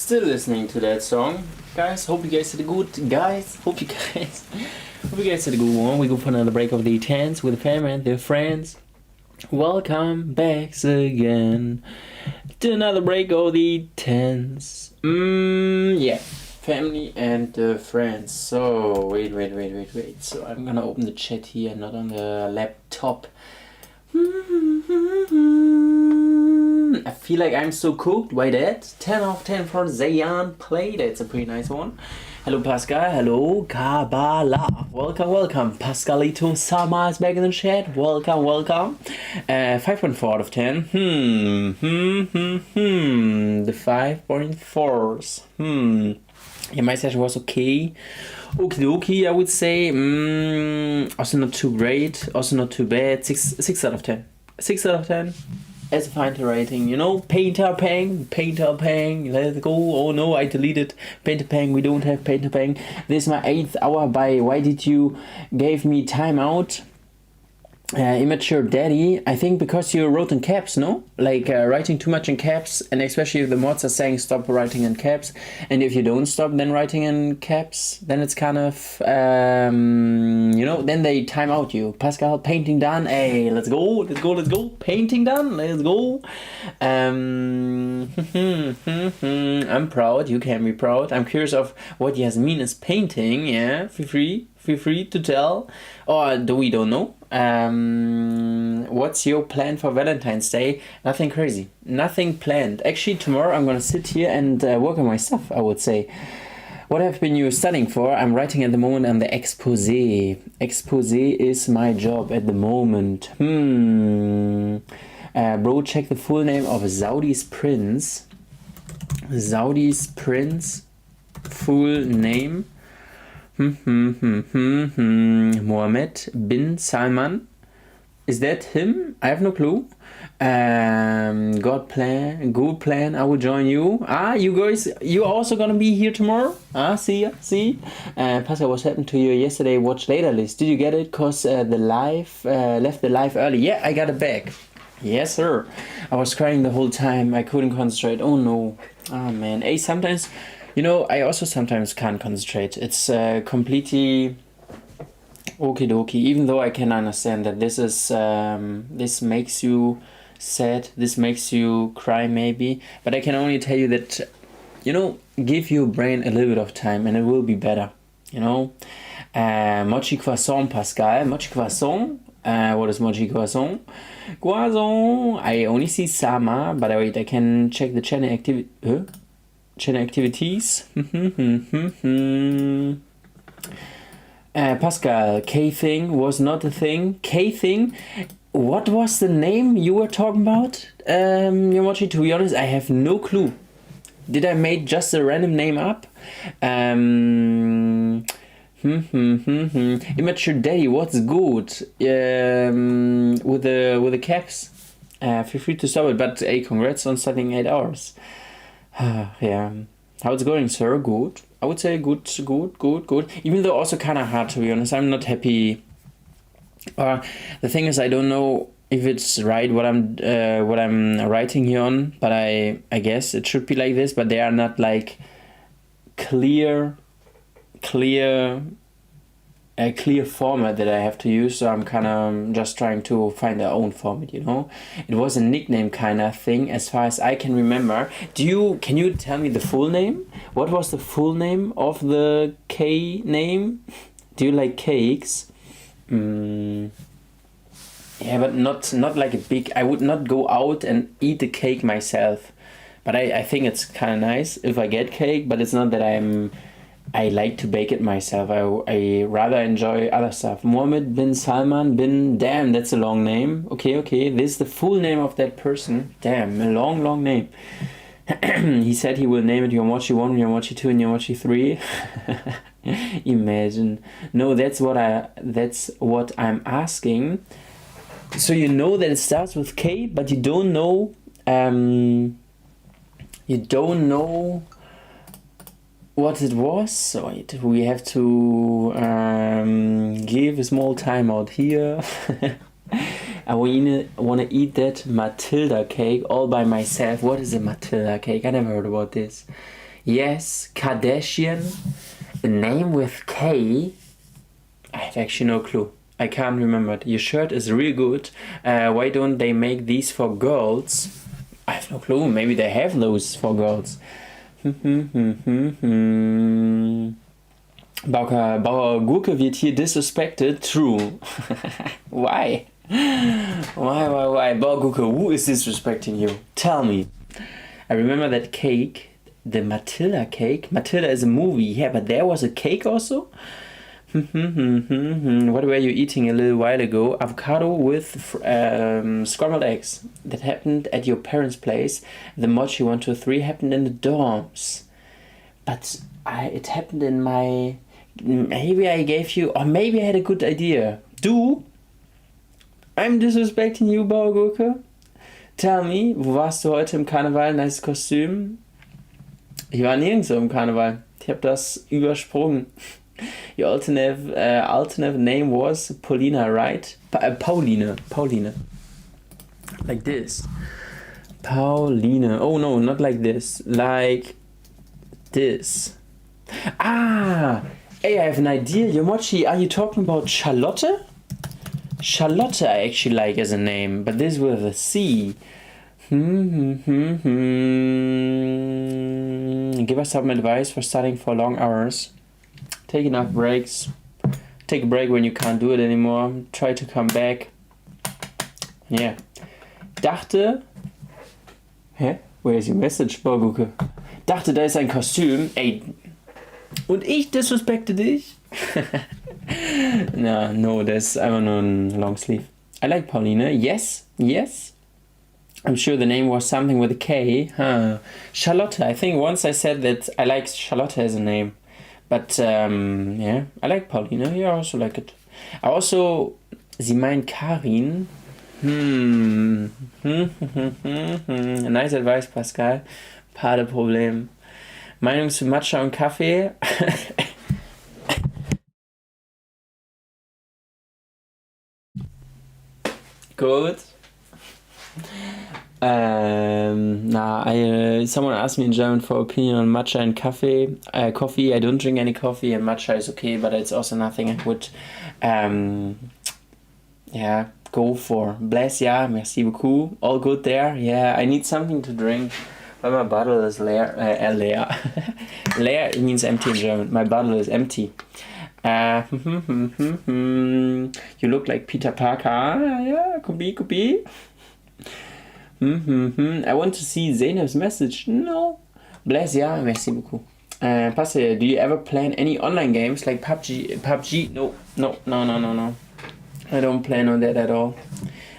still listening to that song. Guys, hope you guys had a good hope you guys had a good one. We go for another break of the 10s with the family and their friends. Welcome back again to another break of the 10s. Yeah, family and friends. So wait. So I'm gonna open the chat here, not on the laptop. I feel like I'm so cooked by that. 10 out of 10 for Zayan Play. That's a pretty nice one. Hello Pascal, hello Kabbalah. Welcome. Pascalito Sama is back in the chat. Welcome. 5.4 out of 10. The 5.4s. Yeah, my session was okay. Okie, I would say. Also not too great, also not too bad. 6 out of 10. 6 out of 10. As a final rating, you know, Painter Pang, let's go. Oh no, I deleted Painter Pang, we don't have Painter Pang. This is my 8th hour by Why Did You Gave Me Time Out? Immature Daddy, I think because you wrote in caps, no? Like writing too much in caps, and especially if the mods are saying stop writing in caps, and if you don't stop then writing in caps, then it's kind of, you know, then they time out you. Pascal, painting done, hey, let's go, painting done, let's go. I'm proud, you can be proud. I'm curious of what Yasmin is painting, yeah, feel free to tell, or we don't know. What's your plan for Valentine's Day? Nothing crazy, nothing planned. Actually, tomorrow I'm gonna sit here and work on my stuff, I would say. What have been you studying for? I'm writing at the moment on the exposé. Exposé is my job at the moment. Bro, check the full name of Saudi's Prince. Saudi's Prince, full name. Mohammed bin Salman. Is that him? I have no clue. Good plan. I will join you. You guys, you're also gonna be here tomorrow. See ya. Pascal, what happened to your yesterday watch later list? Did you get it? Cause the live left the live early. Yeah, I got it back. Yes, sir. I was crying the whole time. I couldn't concentrate. Oh no. Oh man. Hey, sometimes. You know, I also sometimes can't concentrate. It's completely okie dokie. Even though I can understand that this is this makes you sad, this makes you cry maybe. But I can only tell you that, you know, give your brain a little bit of time and it will be better. You know, mochi croissant, Pascal. Mochi croissant. What is mochi croissant? Croissant. I only see Sama, but wait, I can check the channel activity. Channel activities. Pascal, K-Thing was not a thing. K-Thing? What was the name you were talking about? Yomochi, to be honest, I have no clue. Did I make just a random name up? Immature Daddy, what's good? With the caps. Feel free to stop it, but hey, congrats on studying 8 hours. Yeah, how it's going, sir? Good. I would say good. Even though also kind of hard, to be honest. I'm not happy. The thing is, I don't know if it's right what I'm writing here on, but I guess it should be like this. But they are not like clear format that I have to use, so I'm kind of just trying to find their own format, you know. It was a nickname kind of thing as far as I can remember. Can you tell me the full name? What was the full name of the K name? Do you like cakes? Yeah, but not like a big, I would not go out and eat the cake myself, but I think it's kind of nice if I get cake, but it's not that I like to bake it myself. I rather enjoy other stuff. Mohammed bin Salman bin... Damn, that's a long name. Okay. This is the full name of that person. Damn, a long name. He said he will name it Yomochi 1, Yomochi 2, and Yomochi 3. Imagine. No, that's what I'm asking. So you know that it starts with K, but you don't know... what it was. So wait, we have to give a small timeout here. I wanna eat that Matilda cake all by myself. What is a Matilda cake? I never heard about this. Yes, Kardashian. A name with K. I have actually no clue. I can't remember it. Your shirt is real good. Why don't they make these for girls? I have no clue. Maybe they have those for girls. Bauer Gurke wird hier disrespected. True. Why? Why? Bauer Gurke, who is disrespecting you? Tell me. I remember that cake, the Matilda cake. Matilda is a movie, yeah, but there was a cake also? What were you eating a little while ago? Avocado with scrambled eggs. That happened at your parents' place. The Mochi 1, 2, 3 happened in the dorms. But it happened in my... Maybe I gave you... Or maybe I had a good idea. Du? I'm disrespecting you, Baugurke? Tell me, wo warst du heute im Karneval? Nice Kostüm? Ich war nirgendwo im Karneval. Ich habe das übersprungen. Your alternative name was Paulina, right? Pauline. Like this. Pauline. Oh no, not like this. Like this. Ah! Hey, I have an idea. Yomochi, are you talking about Charlotte? Charlotte I actually like as a name, but this with a C. Give us some advice for studying for long hours. Take enough breaks. Take a break when you can't do it anymore. Try to come back. Yeah. Dachte... Hä? Where is your message, Borguke? Dachte, da ist ein Kostüm. Ey. Und ich disrespekte dich? No, that's einfach nur ein long sleeve. I like Pauline. Yes. I'm sure the name was something with a K. Charlotte. I think once I said that I like Charlotte as a name. But, yeah, I like Pauline. Yeah, I also like it. Sie meint Karin. Nice advice, Pascal. Pas de Problem. Meinung zu Matcha und Kaffee? Good. Someone asked me in German for opinion on matcha and coffee. I don't drink any coffee, and matcha is okay, but it's also nothing I would, go for. Bless ya, merci beaucoup. All good there. Yeah, I need something to drink, but my bottle is leer. Leer means empty in German. My bottle is empty. You look like Peter Parker. Yeah, could be. I want to see Zainab's message. No. Bless ya, merci beaucoup. Passe, do you ever plan any online games like PUBG? No. I don't plan on that at all.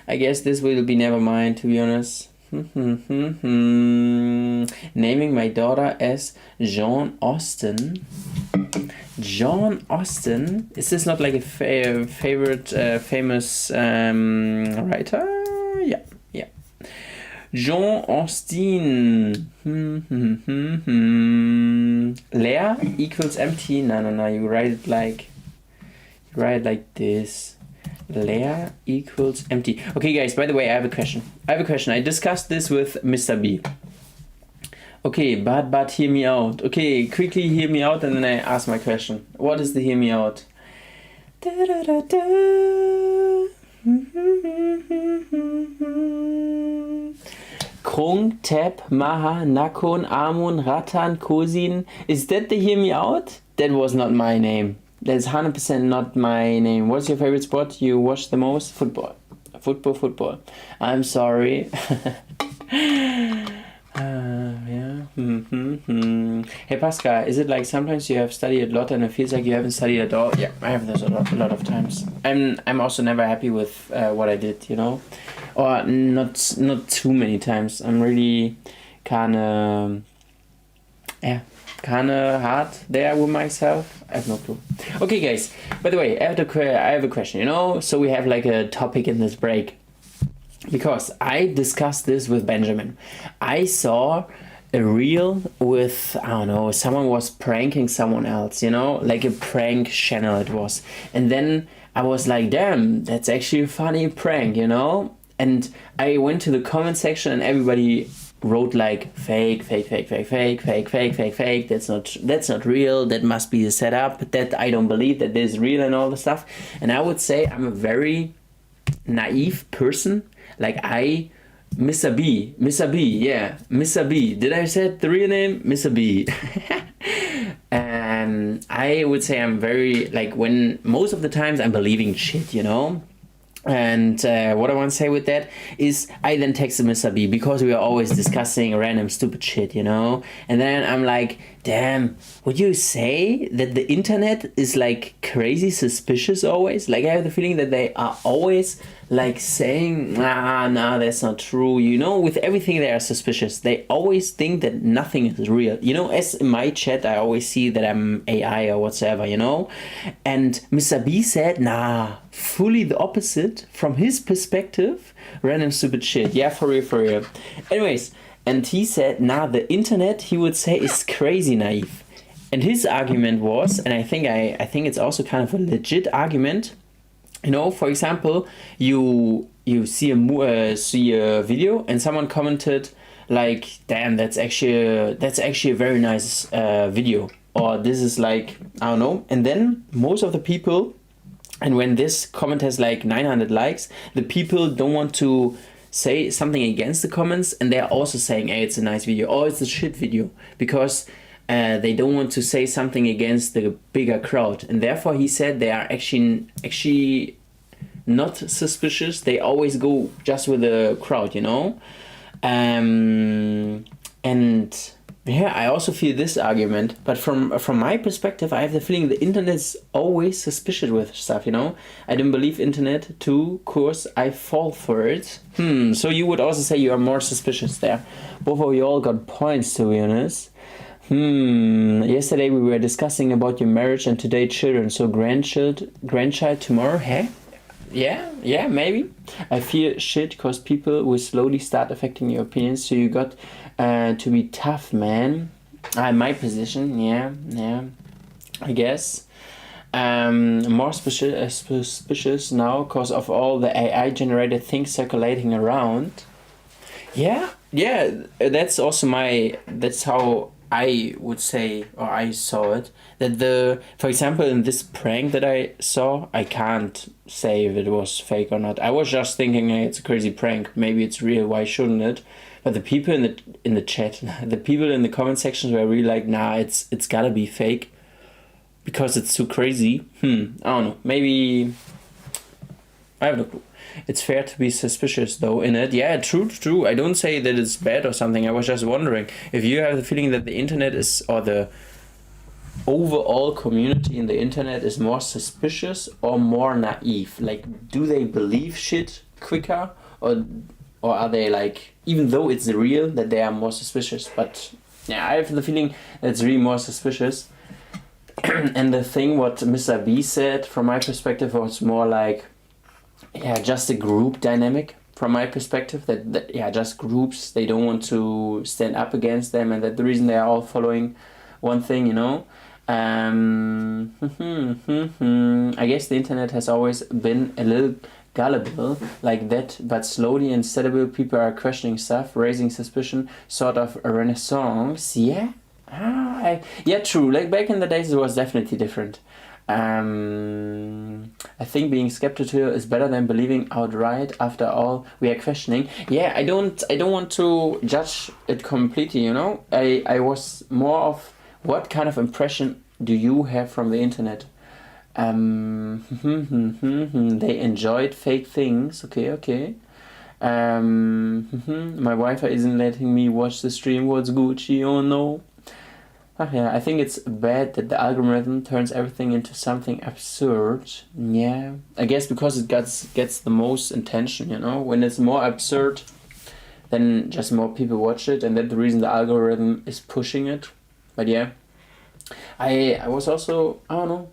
I guess this will be never mind, to be honest. Naming my daughter as John Austen. John Austen? Is this not like a favorite famous writer? Yeah. Jean Austen. Leer equals empty. No. You write it like this. Leer equals empty. Okay, guys. By the way, I have a question. I discussed this with Mr. B. Okay, but hear me out. Okay, quickly hear me out, and then I ask my question. What is the hear me out? Krung, Tep, Maha, Nakon, Amun, Ratan, Kosin. Is that the hear me out? That was not my name. That's 100% not my name. What's your favorite sport you watch the most? Football. I'm sorry. Hey Pascal, is it like sometimes you have studied a lot and it feels like you haven't studied at all? Yeah, I have this a lot of times. I'm also never happy with what I did, you know, or not too many times. I'm really kinda hard there with myself. I have no clue. Okay, guys. By the way, I have a question. You know, so we have like a topic in this break. Because I discussed this with Benjamin. I saw a reel with, I don't know, someone was pranking someone else, you know, like a prank channel it was. And then I was like, damn, that's actually a funny prank, you know? And I went to the comment section and everybody wrote like fake, fake, fake, fake, fake, fake, fake, fake, fake. That's not real. That must be a setup. That I don't believe that this is real and all the stuff. And I would say I'm a very naive person. Like Mr. B, yeah, Mr. B. Did I say the real name? Mr. B. And I would say I'm very, like, when most of the times I'm believing shit, you know? And what I want to say with that is I then texted Mr. B because we are always discussing random stupid shit, you know? And then I'm like, damn, would you say that the internet is like crazy suspicious always? Like, I have the feeling that they are always like saying, nah, that's not true. You know, with everything they are suspicious. They always think that nothing is real. You know, as in my chat, I always see that I'm AI or whatsoever, you know? And Mr. B said, nah, fully the opposite from his perspective. Random stupid shit. Yeah, for real. Anyways, and he said, nah, the internet, he would say, is crazy naive. And his argument was, and I think it's also kind of a legit argument. You know, for example, you see a video and someone commented like, "Damn, that's actually a very nice video," or "This is like, I don't know." And then most of the people, and when this comment has like 900 likes, the people don't want to say something against the comments, and they're also saying, "Hey, it's a nice video," or "It's a shit video," because they don't want to say something against the bigger crowd. And therefore he said they are actually not suspicious. They always go just with the crowd, you know? And yeah, I also feel this argument. But from my perspective, I have the feeling the internet is always suspicious with stuff, you know? I don't believe internet too, course I fall for it. So you would also say you are more suspicious there. Both of you all got points, to be honest. Yesterday we were discussing about your marriage and today children, so grandchild tomorrow, hey? Yeah, maybe. I feel shit because people will slowly start affecting your opinions, so you got to be tough, man. My position, yeah, I guess. More suspicious now because of all the AI generated things circulating around. Yeah, that's also that's how I would say, or I saw it, that for example, in this prank that I saw, I can't say if it was fake or not. I was just thinking, hey, it's a crazy prank. Maybe it's real. Why shouldn't it? But the people in the chat, the people in the comment sections were really like, nah, it's gotta be fake because it's too crazy. I don't know. Maybe I have no clue. It's fair to be suspicious though in it. Yeah, true. I don't say that it's bad or something. I was just wondering if you have the feeling that the internet is, or the overall community in the internet is more suspicious or more naive. Like, do they believe shit quicker, or are they like, even though it's real, that they are more suspicious? But yeah, I have the feeling that it's really more suspicious. And the thing what Mr. B said from my perspective was more like, yeah, just a group dynamic from my perspective, that just groups, they don't want to stand up against them, and that the reason they are all following one thing, you know. I guess the internet has always been a little gullible like that, but slowly and steadily people are questioning stuff, raising suspicion, sort of a renaissance. Yeah, true. Like back in the days it was definitely different. I think being skeptical is better than believing outright. After all, we are questioning. Yeah, I don't want to judge it completely, you know. I was more of, what kind of impression do you have from the internet? They enjoyed fake things. Okay. My Wi-Fi isn't letting me watch the stream. What's Gucci? Oh no. Yeah, I think it's bad that the algorithm turns everything into something absurd. Yeah, I guess because it gets the most attention, you know. When it's more absurd, then just more people watch it, and that's the reason the algorithm is pushing it. But yeah, I was also, I don't know,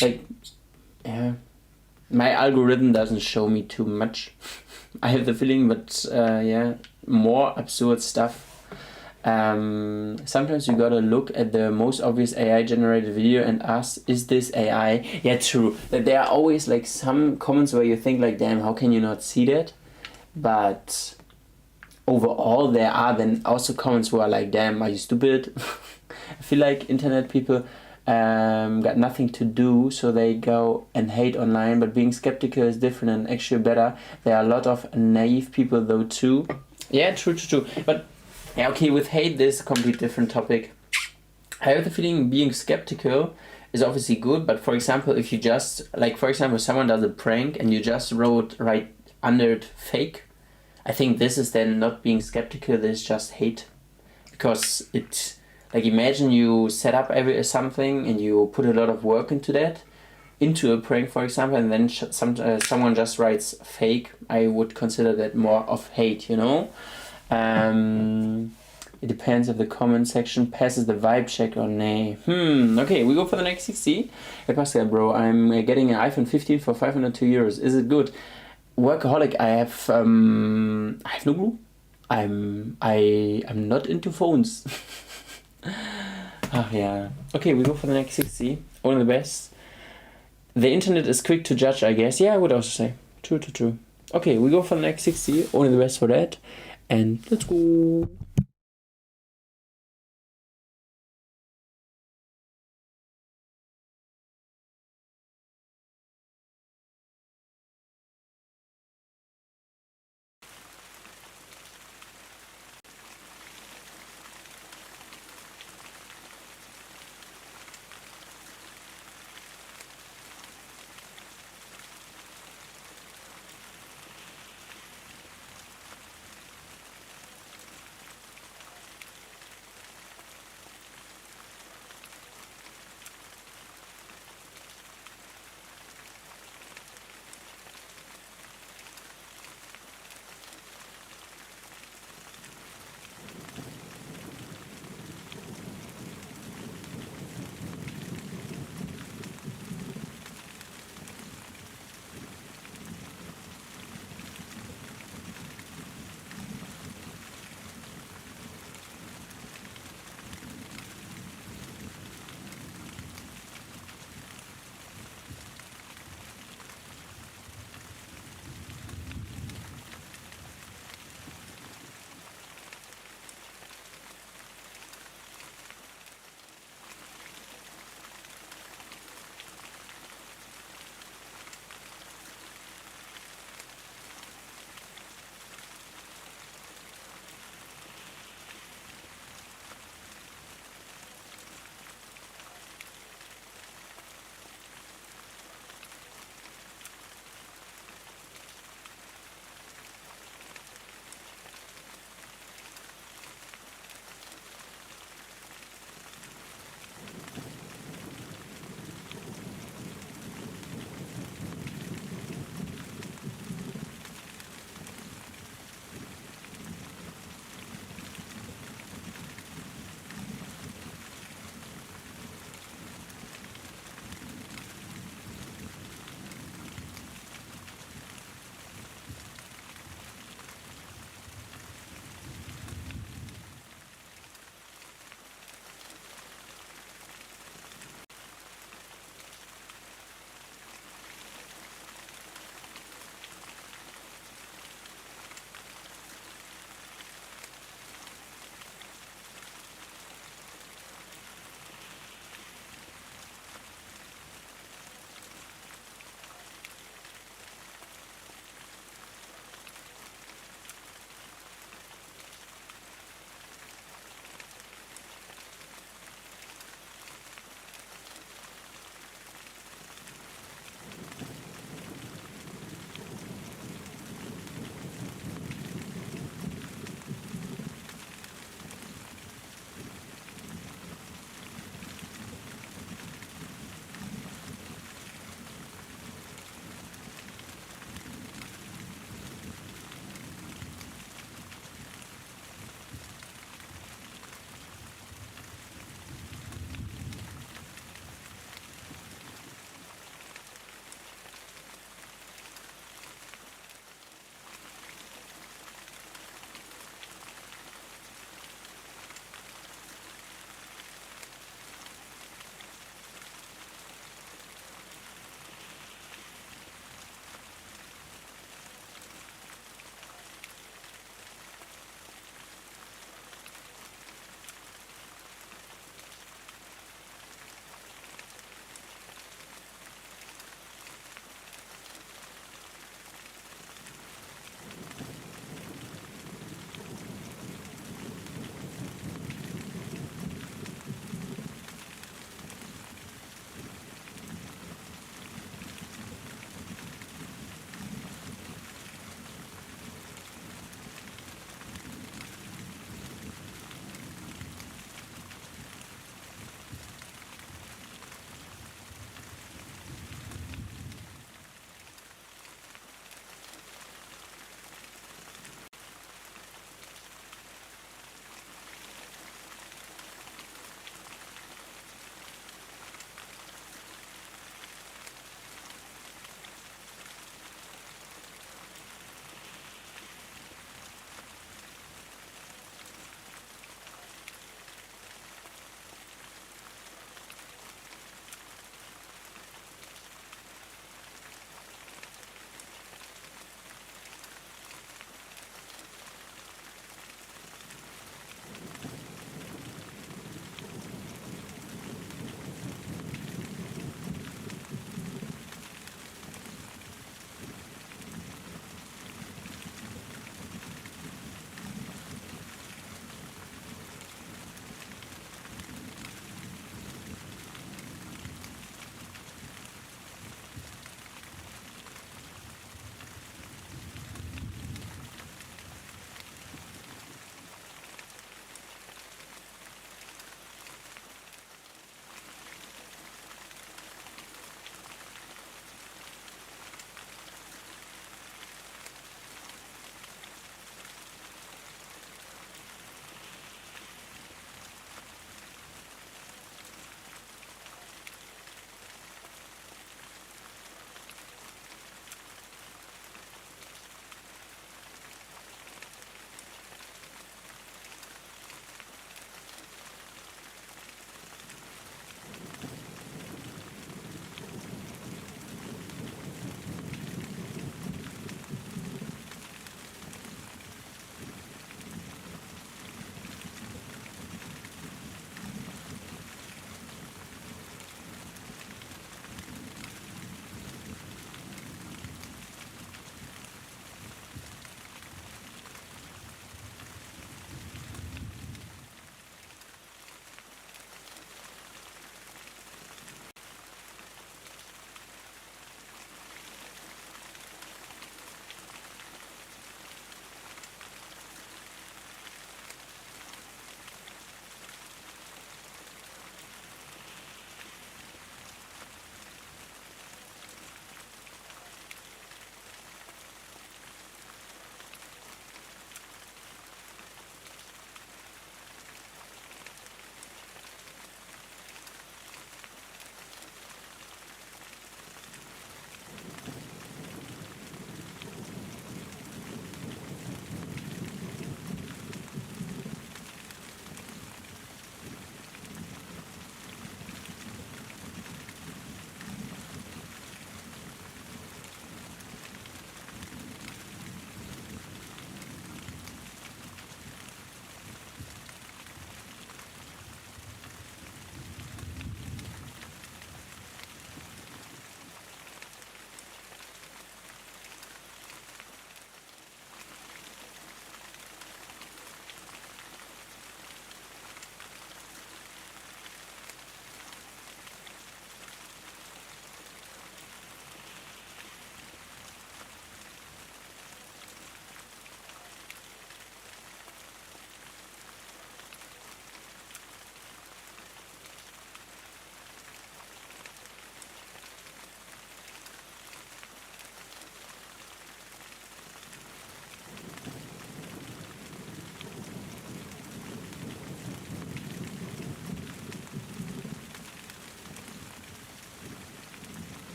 like, yeah, my algorithm doesn't show me too much. I have the feeling, but yeah, more absurd stuff. Sometimes you gotta look at the most obvious AI generated video and ask, is this AI? Yeah, true. Like, there are always like some comments where you think like, damn, how can you not see that? But overall there are then also comments who are like, damn, are you stupid? I feel like internet people got nothing to do, so they go and hate online, but being skeptical is different and actually better. There are a lot of naive people though too. Yeah, true. But yeah, okay, with hate, this is a complete different topic. I have the feeling being skeptical is obviously good, but for example, if you just, like, for example, someone does a prank and you just wrote right under it fake, I think this is then not being skeptical, this is just hate. Because it, like, imagine you set up something and you put a lot of work into that, into a prank, for example, and then someone just writes fake. I would consider that more of hate, you know? It depends if the comment section passes the vibe check or nay. Okay, we go for the next 60. Hey Pascal, bro, I'm getting an iPhone 15 for 502 euros. Is it good? Workaholic, I have no clue. I'm not into phones. Yeah. Okay, we go for the next 60. Only the best. The internet is quick to judge, I guess. Yeah, I would also say. True. Okay, we go for the next 60. Only the best for that. And let's go.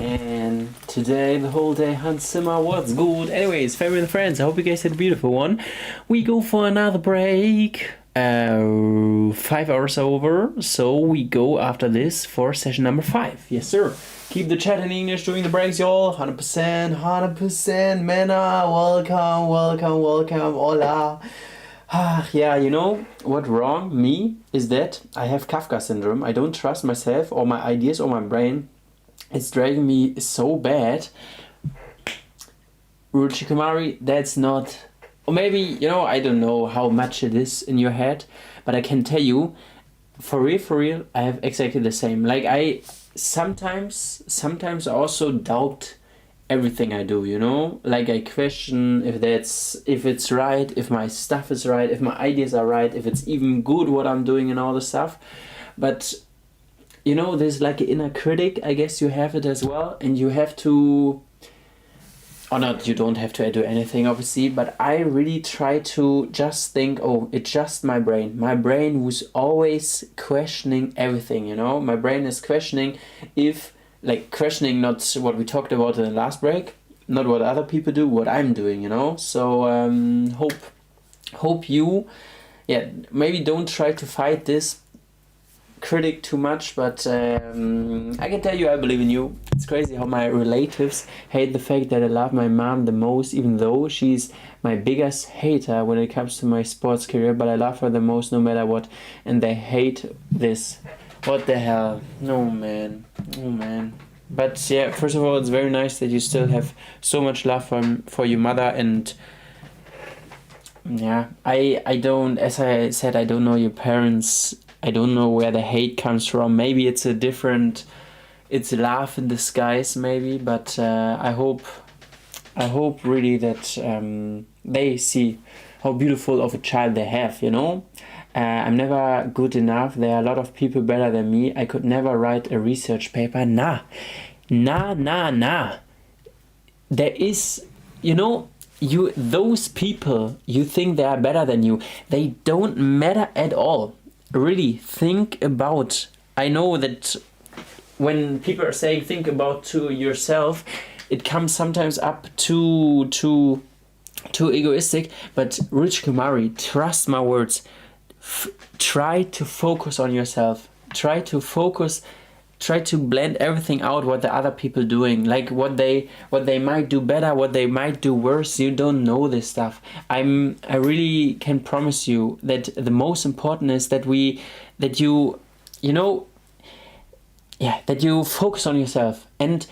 And today the whole day Hans Zimmer, what's good? Anyways, family and friends, I hope you guys had a beautiful one. We go for another break. 5 hours over, so we go after this for session number 5. Yes, sir. Keep the chat in English during the breaks, y'all. 100%, 100%. Männer, welcome, welcome, welcome. Hola. Yeah, you know what wrong me is that I have Kafka syndrome. I don't trust myself or my ideas or my brain. It's driving me so bad. Ruchikamari, that's not... Or maybe, you know, I don't know how much it is in your head, but I can tell you, for real, I have exactly the same. Like, I sometimes also doubt everything I do, you know? Like, I question if it's right, if my stuff is right, if my ideas are right, if it's even good what I'm doing and all the stuff. But, you know, there's like an inner critic, I guess you have it as well, and you have to... Or not, you don't have to do anything, obviously, but I really try to just think, oh, it's just my brain. My brain who's always questioning everything, you know? My brain is questioning questioning not what we talked about in the last break, not what other people do, what I'm doing, you know? So, hope you, maybe don't try to fight this critic too much, but I can tell you I believe in you. It's crazy how my relatives hate the fact that I love my mom the most, even though she's my biggest hater when it comes to my sports career, but I love her the most no matter what, and they hate this. What the hell? No, man. Oh, man. But yeah, first of all, it's very nice that you still have so much love for your mother, and yeah, I don't, as I said, I don't know your parents. I don't know where the hate comes from. Maybe it's it's love in disguise, maybe. But I hope really that they see how beautiful of a child they have. You know, I'm never good enough. There are a lot of people better than me. I could never write a research paper. Nah. There is, you know. Those people you think they are better than you, they don't matter at all. Really think about, I know that when people are saying think about to yourself, it comes sometimes up too egoistic, but Rich Kumari, trust my words, try to focus on yourself, try to blend everything out what the other people doing, like what they might do better, what they might do worse. You don't know this stuff. I really can promise you that the most important is that you focus on yourself, and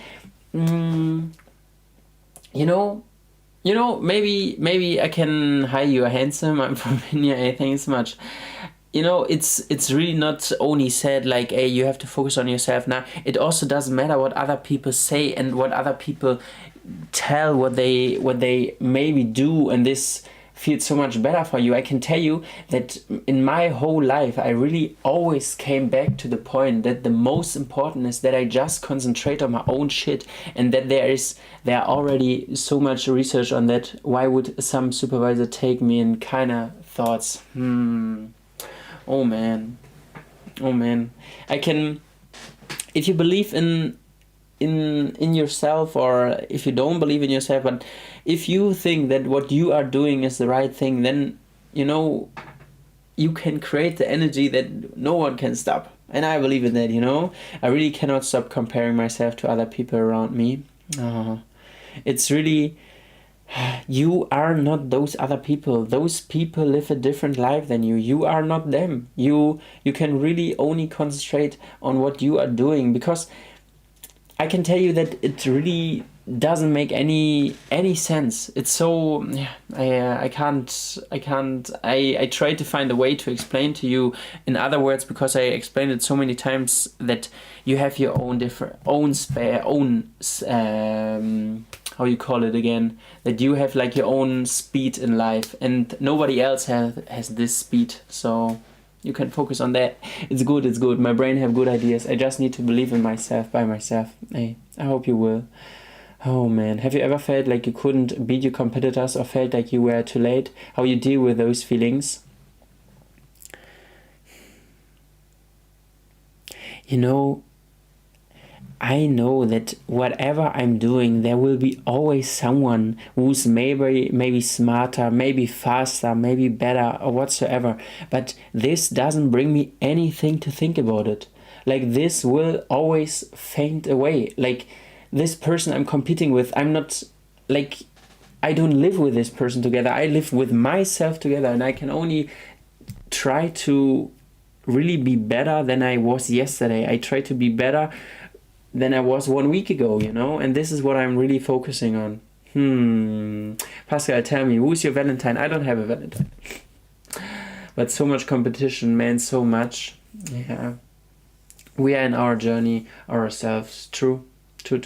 maybe I can hire you a handsome. I'm from India. Hey, thanks so much. You know, it's really not only said like, hey, you have to focus on yourself. Now, it also doesn't matter what other people say and what other people tell, what they maybe do, and this feels so much better for you. I can tell you that in my whole life, I really always came back to the point that the most important is that I just concentrate on my own shit, and that there are already so much research on that. Why would some supervisor take me in kind of thoughts? Oh man, I can, if you believe in yourself, or if you don't believe in yourself, but if you think that what you are doing is the right thing, then you know you can create the energy that no one can stop. And I believe in that, you know. I really cannot stop comparing myself to other people around me. It's really... You are not those other people. Those people live a different life than you. You are not them. You can really only concentrate on what you are doing, because I can tell you that it really doesn't make any sense. It's so... I try to find a way to explain to you in other words, because I explained it so many times, that you have your own how you call it again, that you have like your own speed in life, and nobody else has this speed, so you can focus on that. It's good. My brain have good ideas. I just need to believe in myself by myself. Hey, I hope you will. Oh man, have you ever felt like you couldn't beat your competitors, or felt like you were too late? How you deal with those feelings? You know, I know that whatever I'm doing, there will be always someone who's maybe smarter, maybe faster, maybe better or whatsoever. But this doesn't bring me anything to think about it. Like this will always fade away. Like this person I'm competing with, I'm not like I don't live with this person together. I live with myself together, and I can only try to really be better than I was yesterday. I try to be better than I was 1 week ago, you know? And this is what I'm really focusing on. Pascal, tell me, who's your Valentine? I don't have a Valentine. But so much competition, man, so much. Yeah. We are in our journey ourselves. True. We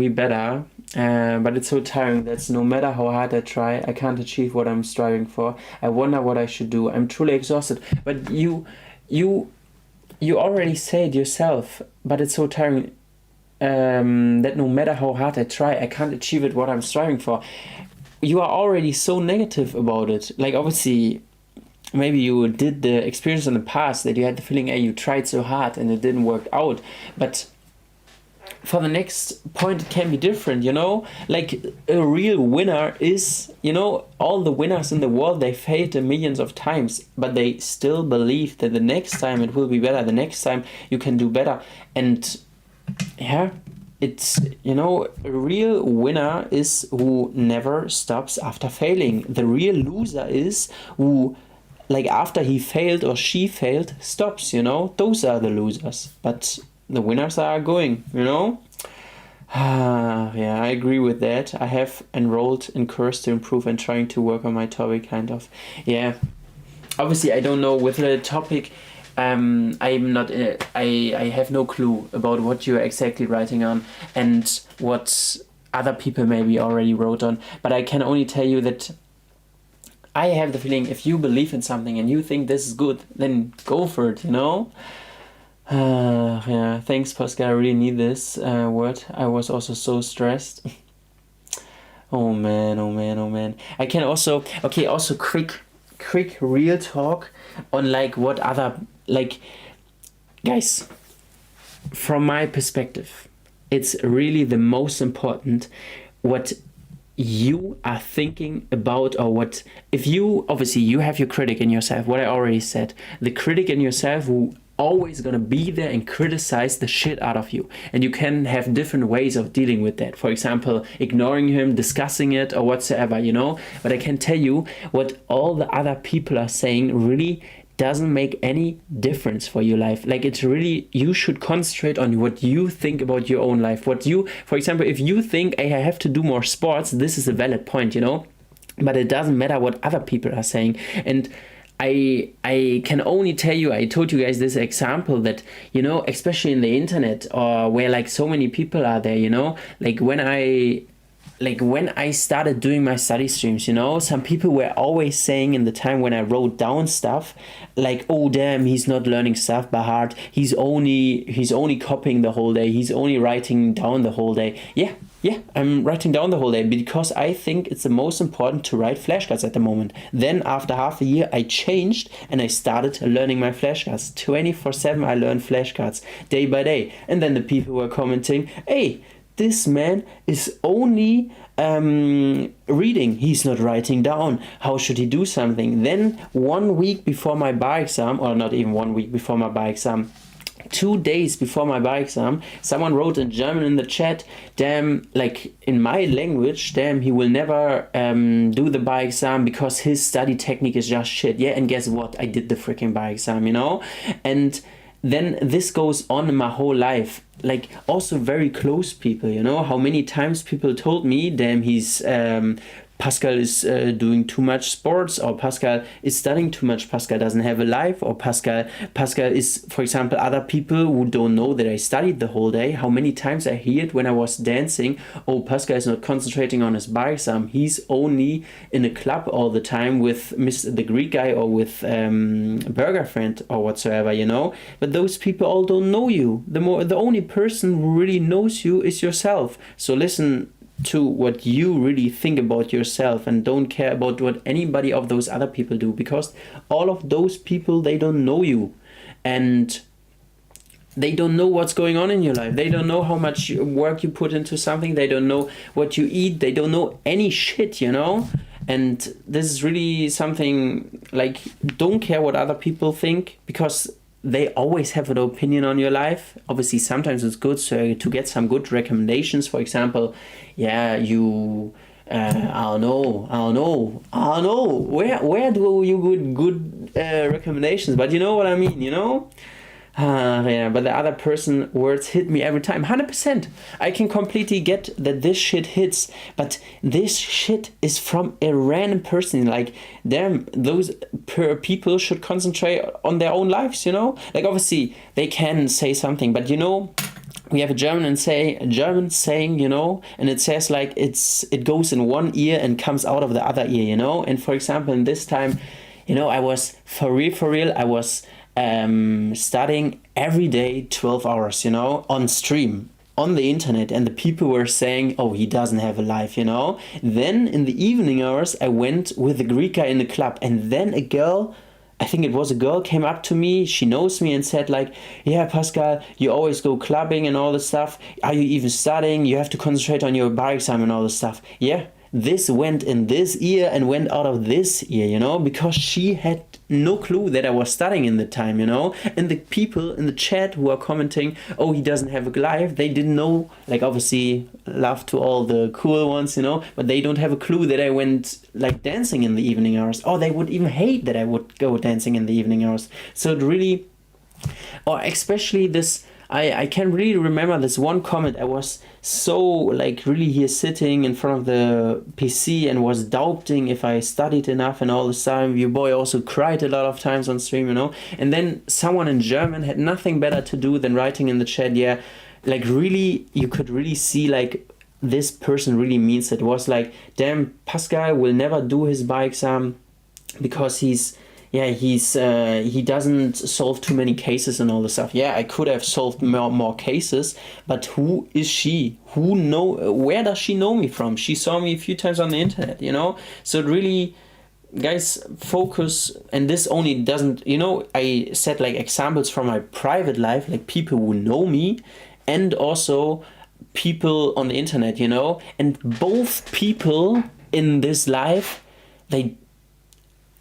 better. But it's so tiring that no matter how hard I try, I can't achieve what I'm striving for. I wonder what I should do. I'm truly exhausted. But you already said yourself, but it's so tiring that no matter how hard I try, I can't achieve it what I'm striving for. You are already so negative about it. Like obviously, maybe you did the experience in the past that you had the feeling, hey, you tried so hard and it didn't work out. But for the next point, it can be different, you know? Like a real winner is, you know, all the winners in the world, they failed millions of times, but they still believe that the next time it will be better. The next time you can do better. And yeah, it's, you know, a real winner is who never stops after failing. The real loser is who, like after he failed or she failed, stops, you know? Those are the losers. But the winners are going, you know? Yeah, I agree with that. I have enrolled in course to improve and trying to work on my topic, kind of. Yeah. Obviously, I don't know with the topic. I'm not. I have no clue about what you're exactly writing on and what other people maybe already wrote on. But I can only tell you that I have the feeling if you believe in something and you think this is good, then go for it, you know? Yeah, thanks, Pascal. I really need this word. I was also so stressed. Oh man. I can also, okay, also quick real talk on like what other, like, guys, from my perspective, it's really the most important what you are thinking about, or what, if you, obviously you have your critic in yourself, what I already said, the critic in yourself who always gonna be there and criticize the shit out of you, and you can have different ways of dealing with that, for example ignoring him, discussing it or whatsoever, you know. But I can tell you what all the other people are saying really doesn't make any difference for your life. Like it's really, you should concentrate on what you think about your own life. What you, for example, if you think, hey, I have to do more sports, this is a valid point, you know, but it doesn't matter what other people are saying. And I can only tell you, I told you guys this example that, you know, especially in the internet or where like so many people are there, you know, like when I started doing my study streams, you know, some people were always saying in the time when I wrote down stuff, like, oh damn, he's not learning stuff by heart. He's only copying the whole day. He's only writing down the whole day. Yeah, I'm writing down the whole day because I think it's the most important to write flashcards at the moment. Then after half a year, I changed and I started learning my flashcards. 24/7 I learn flashcards day by day. And then the people were commenting, hey, this man is only reading, he's not writing down. How should he do something? Then 1 week before my bar exam, or not even 1 week before my bar exam, 2 days before my bar exam, someone wrote in German in the chat, damn, like in my language, damn, he will never do the bar exam because his study technique is just shit. Yeah, and guess what? I did the freaking bar exam, you know? And then this goes on in my whole life. Like also very close people, you know, how many times people told me, damn, he's Pascal is doing too much sports, or Pascal is studying too much, Pascal doesn't have a life, or Pascal is, for example, other people who don't know that I studied the whole day. How many times I hear it when I was dancing, oh, Pascal is not concentrating on his bar exam, he's only in a club all the time with Mr. the Greek guy or with Burger Friend or whatsoever, you know. But those people all don't know you. The only person who really knows you is yourself. So listen to what you really think about yourself and don't care about what anybody of those other people do, because all of those people, they don't know you. and they don't know what's going on in your life. They don't know how much work you put into something. They don't know what you eat. They don't know any shit, you know? And this is really something, like, don't care what other people think, because they always have an opinion on your life. Obviously, sometimes it's good to get some good recommendations. For example, yeah, you... I don't know. Where do you get good recommendations? But you know what I mean, you know? Yeah, but the other person words hit me every time. 100%. I can completely get that this shit hits, but this shit is from a random person. Like, damn, those people should concentrate on their own lives, you know? Like, obviously, they can say something, but you know, we have a German saying, you know, and it says like it goes in one ear and comes out of the other ear, you know? And for example, in this time, you know, I was for real, I was studying every day 12 hours, you know, on stream, on the internet, and the people were saying, oh, he doesn't have a life, you know. Then in the evening hours, I went with the Greek guy in the club, and then a girl, I think it was a girl, came up to me, she knows me, and said like, yeah, Pascal, you always go clubbing and all this stuff. Are you even studying? You have to concentrate on your bar exam and all this stuff. Yeah, this went in this ear and went out of this ear, you know, because she had no clue that I was studying in the time, you know. And the people in the chat who are commenting, oh, he doesn't have a life, they didn't know. Like, obviously, love to all the cool ones, you know, but they don't have a clue that I went like dancing in the evening hours. Or they would even hate that I would go dancing in the evening hours. So it really, or especially this, I can really remember this one comment. I was so like really here sitting in front of the PC and was doubting if I studied enough and all this time. Your boy also cried a lot of times on stream, you know. And then someone in German had nothing better to do than writing in the chat, yeah, like really, you could really see like this person really means it. It was like, damn, Pascal will never do his bar exam because he doesn't solve too many cases and all this stuff. Yeah, I could have solved more cases, but who is she? Where does she know me from? She saw me a few times on the internet, you know? So really, guys, focus. And this only doesn't, you know, I said like examples from my private life, like people who know me, and also people on the internet, you know? And both people in this life, they,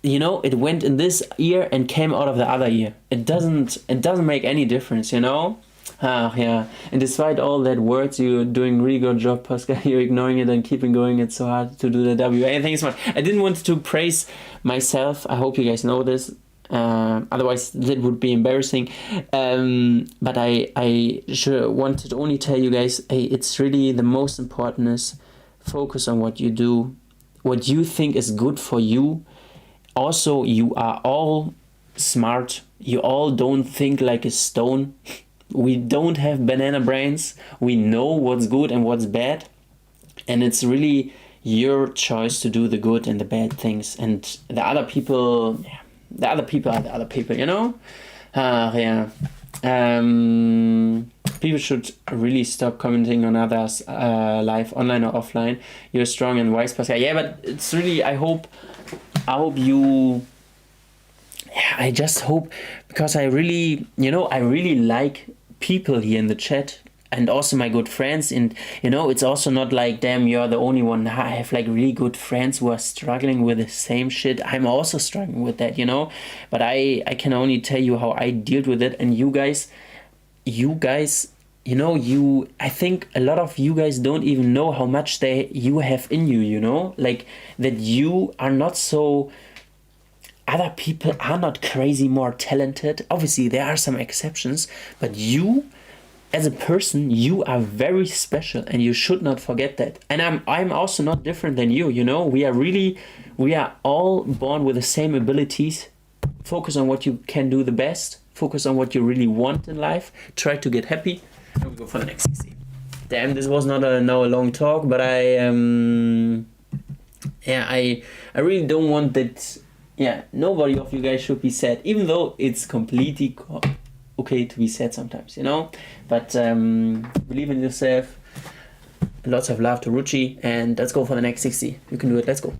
you know, it went in this ear and came out of the other ear. It doesn't make any difference, you know. Yeah. And despite all that words, you're doing really good job, Pascal. You're ignoring it and keeping going. It's so hard to do the W. Thank you so much. I didn't want to praise myself. I hope you guys know this. Otherwise, that would be embarrassing. But I sure wanted to only tell you guys, hey, it's really the most important is focus on what you do, what you think is good for you. Also, you are all smart. You all don't think like a stone. We don't have banana brains. We know what's good and what's bad. And it's really your choice to do the good and the bad things. And the other people, yeah, the other people are the other people, you know? Yeah. People should really stop commenting on others' life, online or offline. You're strong and wise, Pascal. Yeah, but it's really, I hope you, yeah, I just hope, because I really, you know, I really like people here in the chat and also my good friends. And, you know, it's also not like, damn, you're the only one. I have like really good friends who are struggling with the same shit. I'm also struggling with that, you know, but I can only tell you how I dealt with it. And you guys, you know, I think a lot of you guys don't even know how much you have in you, you know, like that you are not so, other people are not crazy more talented. Obviously there are some exceptions, but you as a person, you are very special and you should not forget that. And I'm also not different than you, you know, we are all born with the same abilities. Focus on what you can do the best. Focus on what you really want in life. Try to get happy. And we go for the next 60. Damn, this was not a long talk, but I really don't want that. Yeah, nobody of you guys should be sad, even though it's completely okay to be sad sometimes, you know. But believe in yourself. Lots of love to Ruchi, and let's go for the next 60. You can do it. Let's go.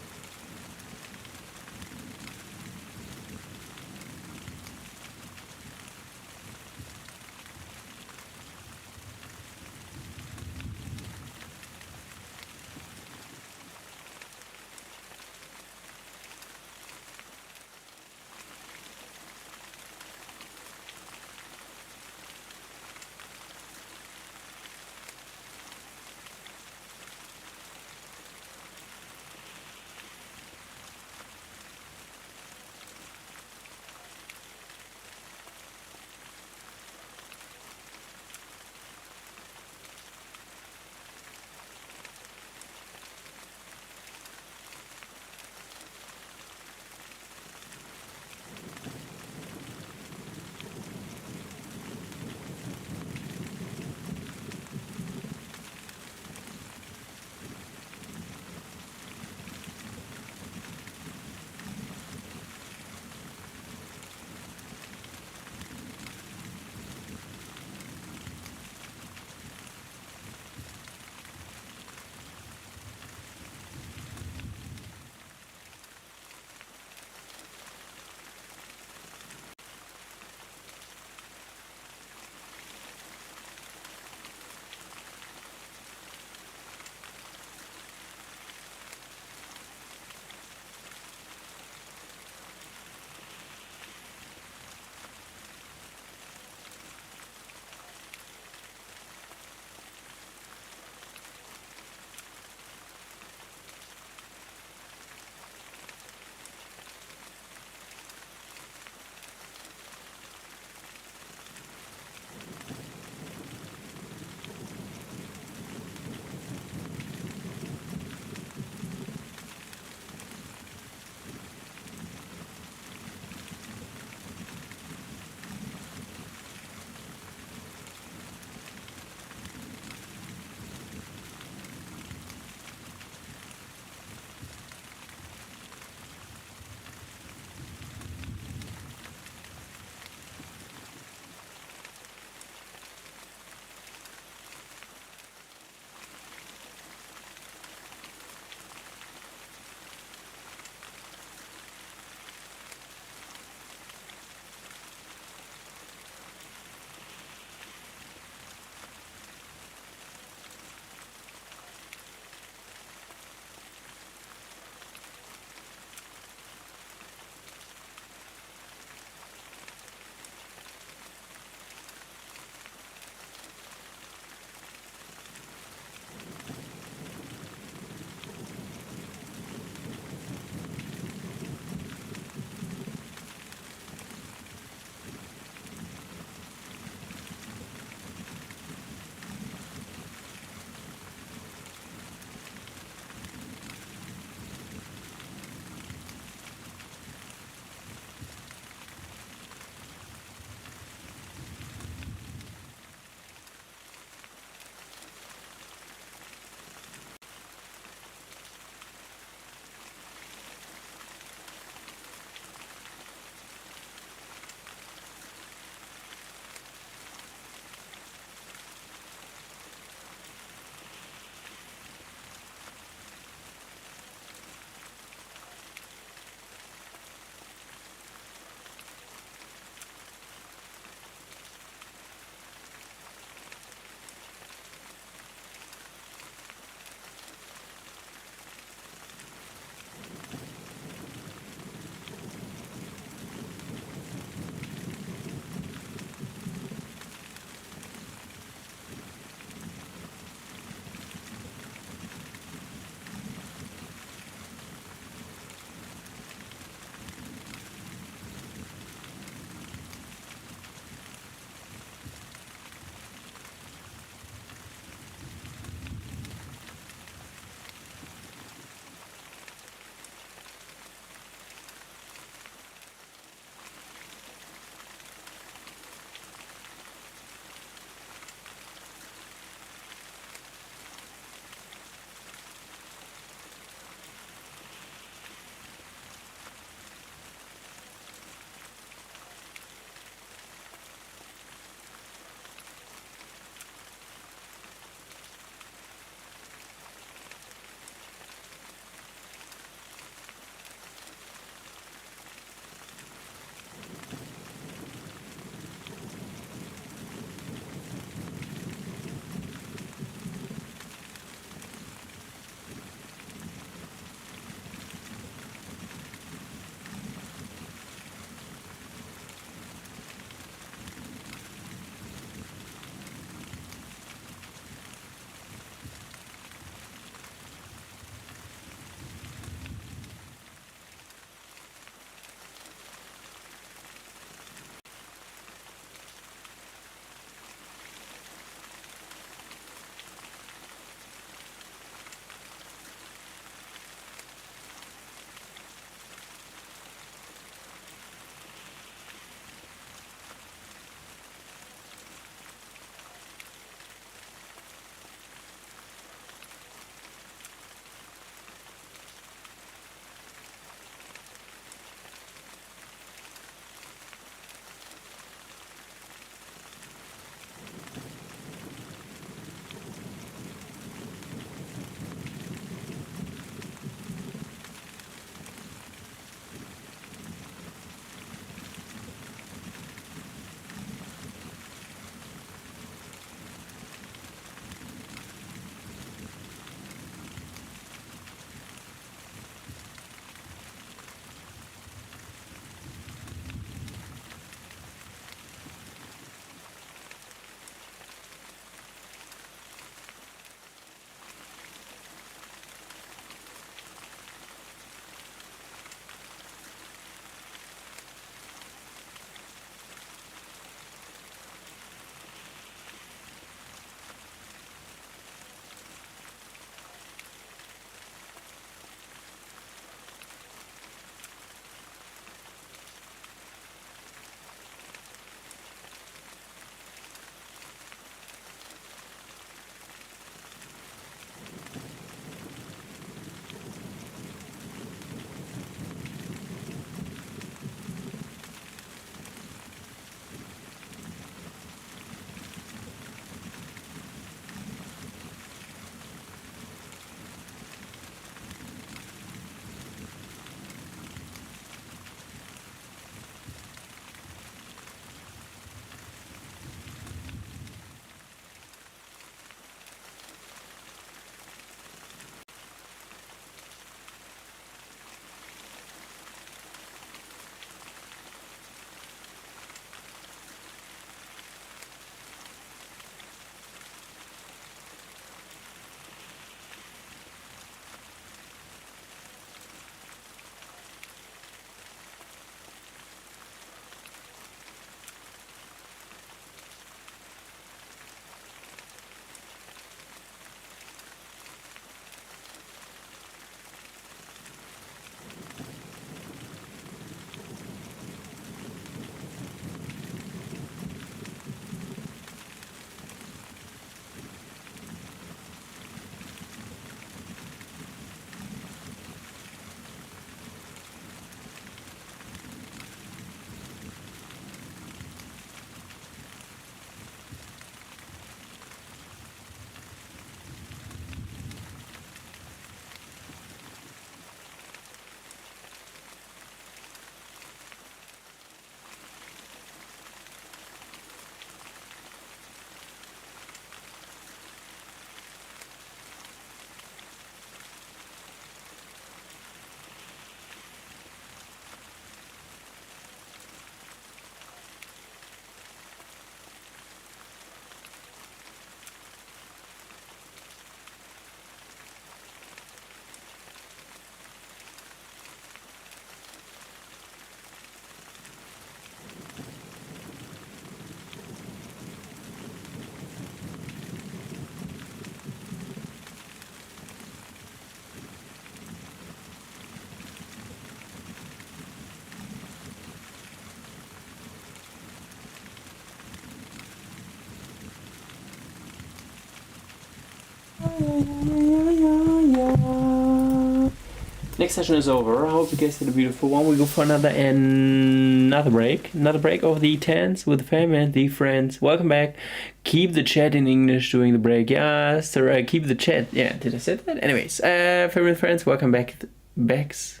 Next session is over. I hope you guys had a beautiful one. We go for another break. Another break of the 10s with the family and the friends. Welcome back. Keep the chat in English during the break. Yeah, sir. Keep the chat. Yeah, did I say that? Anyways, family and friends, welcome back. Backs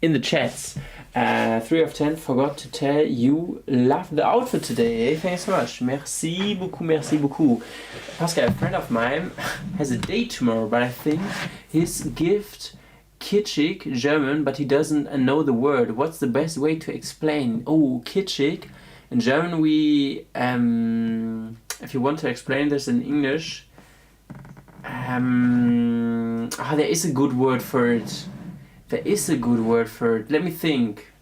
in the chats. 3 of 10. Forgot to tell you, love the outfit today. Thanks so much. Merci beaucoup, merci beaucoup. Pascal, a friend of mine, has a date tomorrow, but I think his gift, kitschig, German, but he doesn't know the word. What's the best way to explain? Oh, kitschig. In German, we, if you want to explain this in English, there is a good word for it. There is a good word for it. Let me think.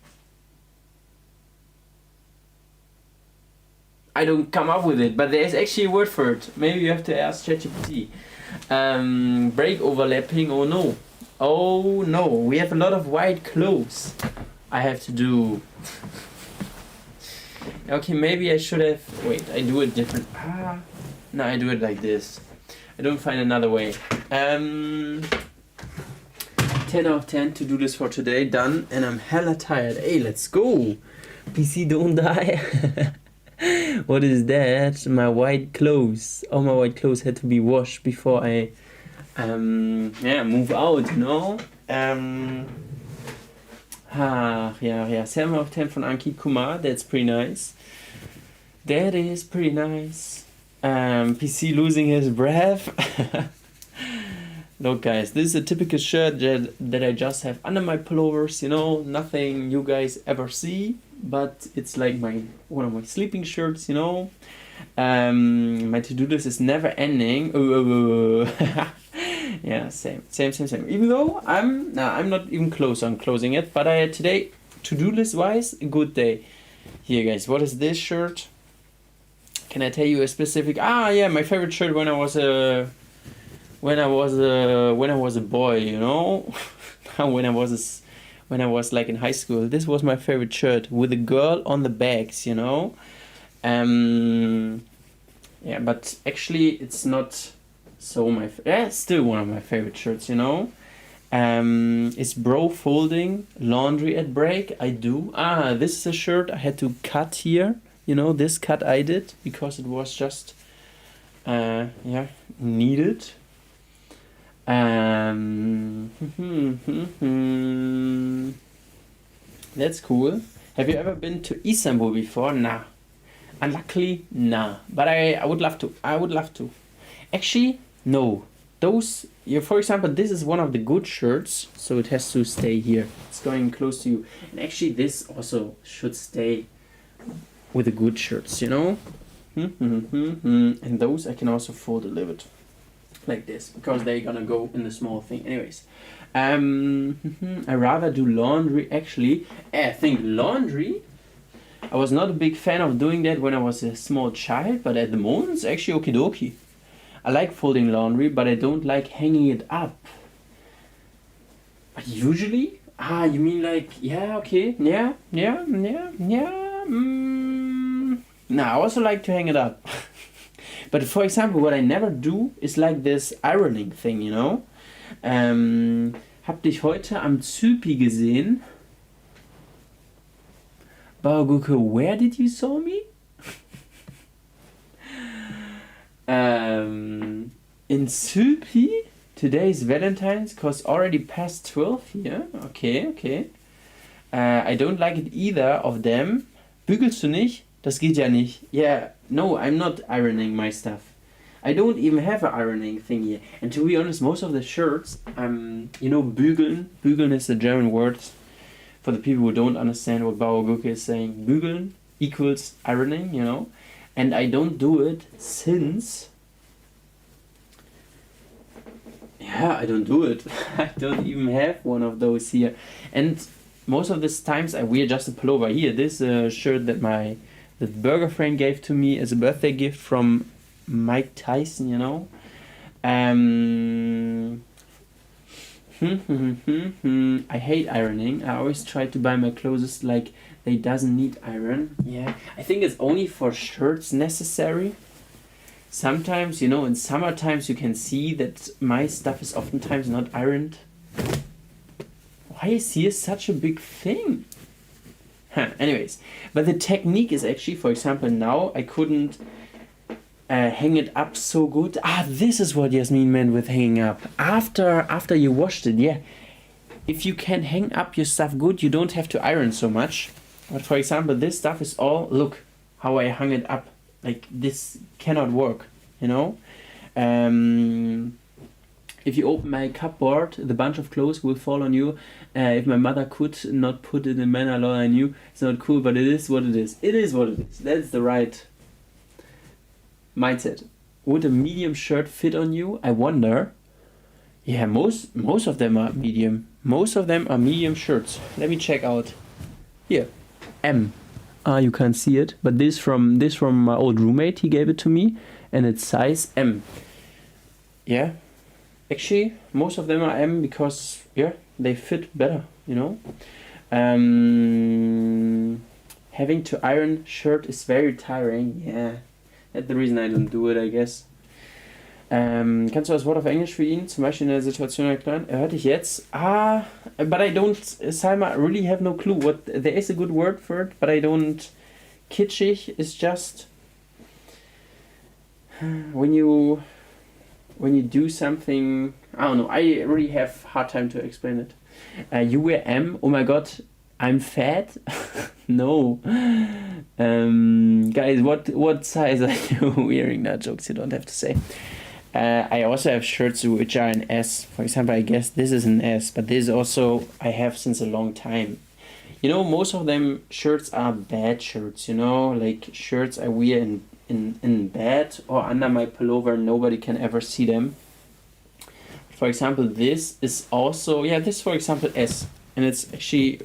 I don't come up with it, but there's actually a word for it. Maybe you have to ask ChatGPT. Break overlapping, oh no. Oh no, we have a lot of white clothes I have to do. Okay, maybe I should have... Wait, I do it different. No, I do it like this. I don't find another way. 10 out of 10 to do this for today, done, and I'm hella tired. Hey, let's go! PC don't die. What is that? My white clothes. All my white clothes had to be washed before I move out, you know? Yeah. 7 out of 10 von Ankit Kumar, that's pretty nice. That is pretty nice. PC losing his breath. Look guys, this is a typical shirt that I just have under my pullovers, you know, nothing you guys ever see, but it's like one of my sleeping shirts, you know. My to-do list is never ending. Yeah, same. Even though I'm not even close on closing it, but today, to-do list wise, a good day. Here guys, what is this shirt? Can I tell you a specific? My favorite shirt when I was a boy, you know. when I was like in high school, this was my favorite shirt with a girl on the backs, you know. Yeah, but actually it's not so still one of my favorite shirts, you know. It's bro folding laundry at break. I do. This is a shirt I had to cut here, you know. This cut I did because it was just needed. That's cool. Have you ever been to Istanbul before? Nah. Unluckily, nah. But I would love to. Actually, no. Those, for example, this is one of the good shirts, so it has to stay here. It's going close to you. And actually, this also should stay with the good shirts, you know? And those I can also fold a little bit. Like this, because they're gonna go in the small thing. Anyways, I rather do laundry actually. I think laundry, I was not a big fan of doing that when I was a small child, but at the moment it's actually okie dokie. I like folding laundry, but I don't like hanging it up. But usually, you mean like, okay, yeah. No, I also like to hang it up. But for example, what I never do is like this ironing thing, you know. Hab dich heute am Zypi gesehen. Bauguke, where did you saw me? In Zypi, today is Valentine's, cause already past 12 here. Okay. I don't like it either of them. Bügelst du nicht? Das geht ja nicht. Yeah, no, I'm not ironing my stuff. I don't even have an ironing thing here. And to be honest, most of the shirts, you know, bügeln. Bügeln is a German word for the people who don't understand what Bauergucke is saying. Bügeln equals ironing, you know. And I don't do it since... I don't do it. I don't even have one of those here. And most of the times I wear just a pullover. Here, this shirt that the burger friend gave to me as a birthday gift from Mike Tyson, you know. I hate ironing. I always try to buy my clothes like they doesn't need iron. Yeah, I think it's only for shirts necessary. sometimes, you know, in summer times you can see that my stuff is oftentimes not ironed. Why is here such a big thing? Anyways, but the technique is actually, for example, now I couldn't hang it up so good. This is what Yasmin meant with hanging up. After you washed it, yeah. If you can hang up your stuff good, you don't have to iron so much. But for example, this stuff is all, look how I hung it up. Like, this cannot work, you know? If you open my cupboard, the bunch of clothes will fall on you. If my mother could not put it in a manner I knew, it's not cool, but it is what it is. It is what it is. That's the right mindset. Would a medium shirt fit on you? I wonder. Yeah, most of them are medium. Most of them are medium shirts. Let me check out. Here, M. You can't see it, but this from my old roommate. He gave it to me, and it's size M. Yeah, actually, most of them are M because they fit better. You know, having to iron shirt is very tiring. Yeah, that's the reason I don't do it, I guess. Kannst du das Wort auf Englisch für ihn? Zum Beispiel in der Situation erklären? Er hört dich jetzt. But I don't, Salma, really have no clue. There is a good word for it, but I don't. Kitschig is just when you do something. I don't know. I really have hard time to explain it. You wear M. Oh my god, I'm fat. No. Guys, what size are you wearing? No, jokes, you don't have to say. I also have shirts which are an S. For example, I guess this is an S, but this also I have since a long time. You know, most of them shirts are bad shirts, you know, like shirts I wear in bed or under my pullover, nobody can ever see them. For example, this is also, this for example S, and it's actually,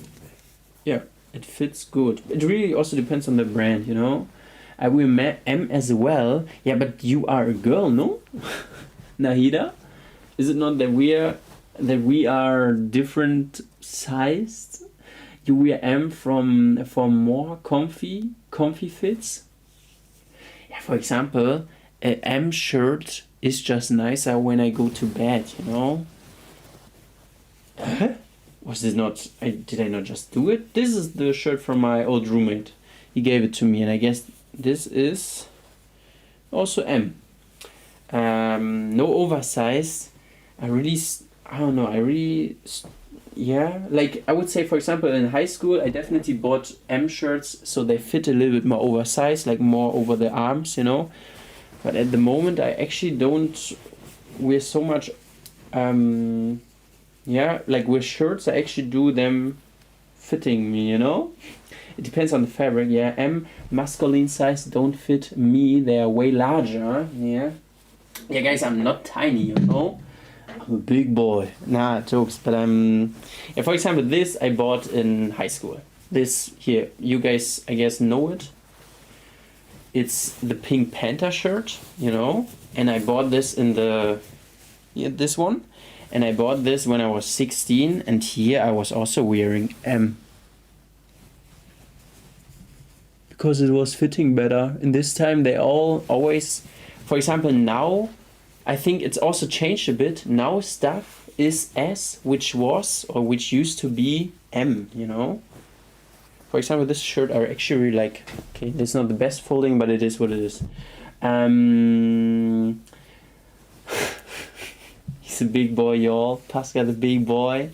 it fits good. It really also depends on the brand, you know. I wear M as well. Yeah, but you are a girl, no? Nahida? Is it not that we are different sized? You wear M for more comfy fits? Yeah, for example, a M shirt is just nicer when I go to bed, you know? Was this not... did I not just do it? This is the shirt from my old roommate. He gave it to me, and I guess this is also M. No oversize. Like I would say, for example, in high school, I definitely bought M shirts, so they fit a little bit more oversized, like more over the arms, you know. But at the moment, I actually don't wear so much, like with shirts, I actually do them fitting me, you know. It depends on the fabric, yeah. M masculine size don't fit me, they are way larger, yeah. Yeah, guys, I'm not tiny, you know. I'm a big boy. Nah, jokes, but for example, this I bought in high school. This here, you guys, I guess, know it. It's the Pink Panther shirt, you know. And I bought this in this one. And I bought this when I was 16, and here I was also wearing M. Because it was fitting better. And this time they always, for example, now, I think it's also changed a bit. Now stuff is S, which used to be M, you know? For example, this shirt I actually really like. Okay, this is not the best folding, but it is what it is. He's a big boy, y'all. Pascal the big boy.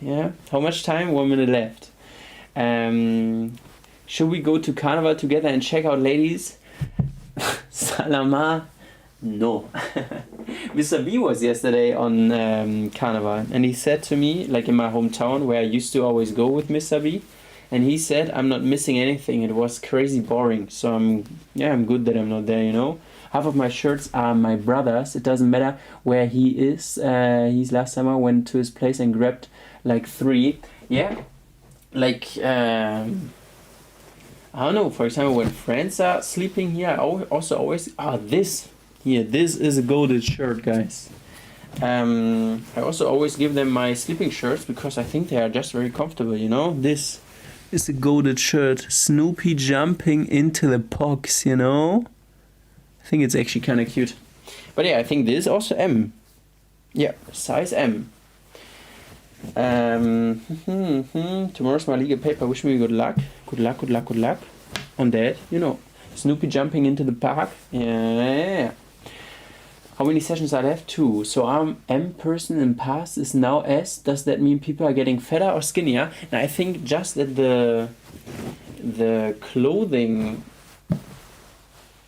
Yeah. How much time? 1 minute left. Should we go to Carnival together and check out ladies? Salama? No. Mr. B was yesterday on Carnival, and he said to me, like in my hometown where I used to always go with Mr. B, and he said I'm not missing anything. It was crazy boring. So I'm good that I'm not there, you know. Half of my shirts are my brother's. It doesn't matter where he is. He's last summer went to his place and grabbed like 3. Yeah. Like, I don't know, for example, when friends are sleeping here, I also always... this is a golded shirt, guys. I also always give them my sleeping shirts because I think they are just very comfortable, you know. This is a golded shirt. Snoopy jumping into the box, you know. I think it's actually kind of cute. But yeah, I think this is also M. Yeah, size M. Tomorrow's my legal paper. Wish me good luck. Good luck, good luck, good luck. On that, you know. Snoopy jumping into the park. Yeah. How many sessions are left? 2. So I'm M person in past is now S. Does that mean people are getting fatter or skinnier? And I think just that the clothing,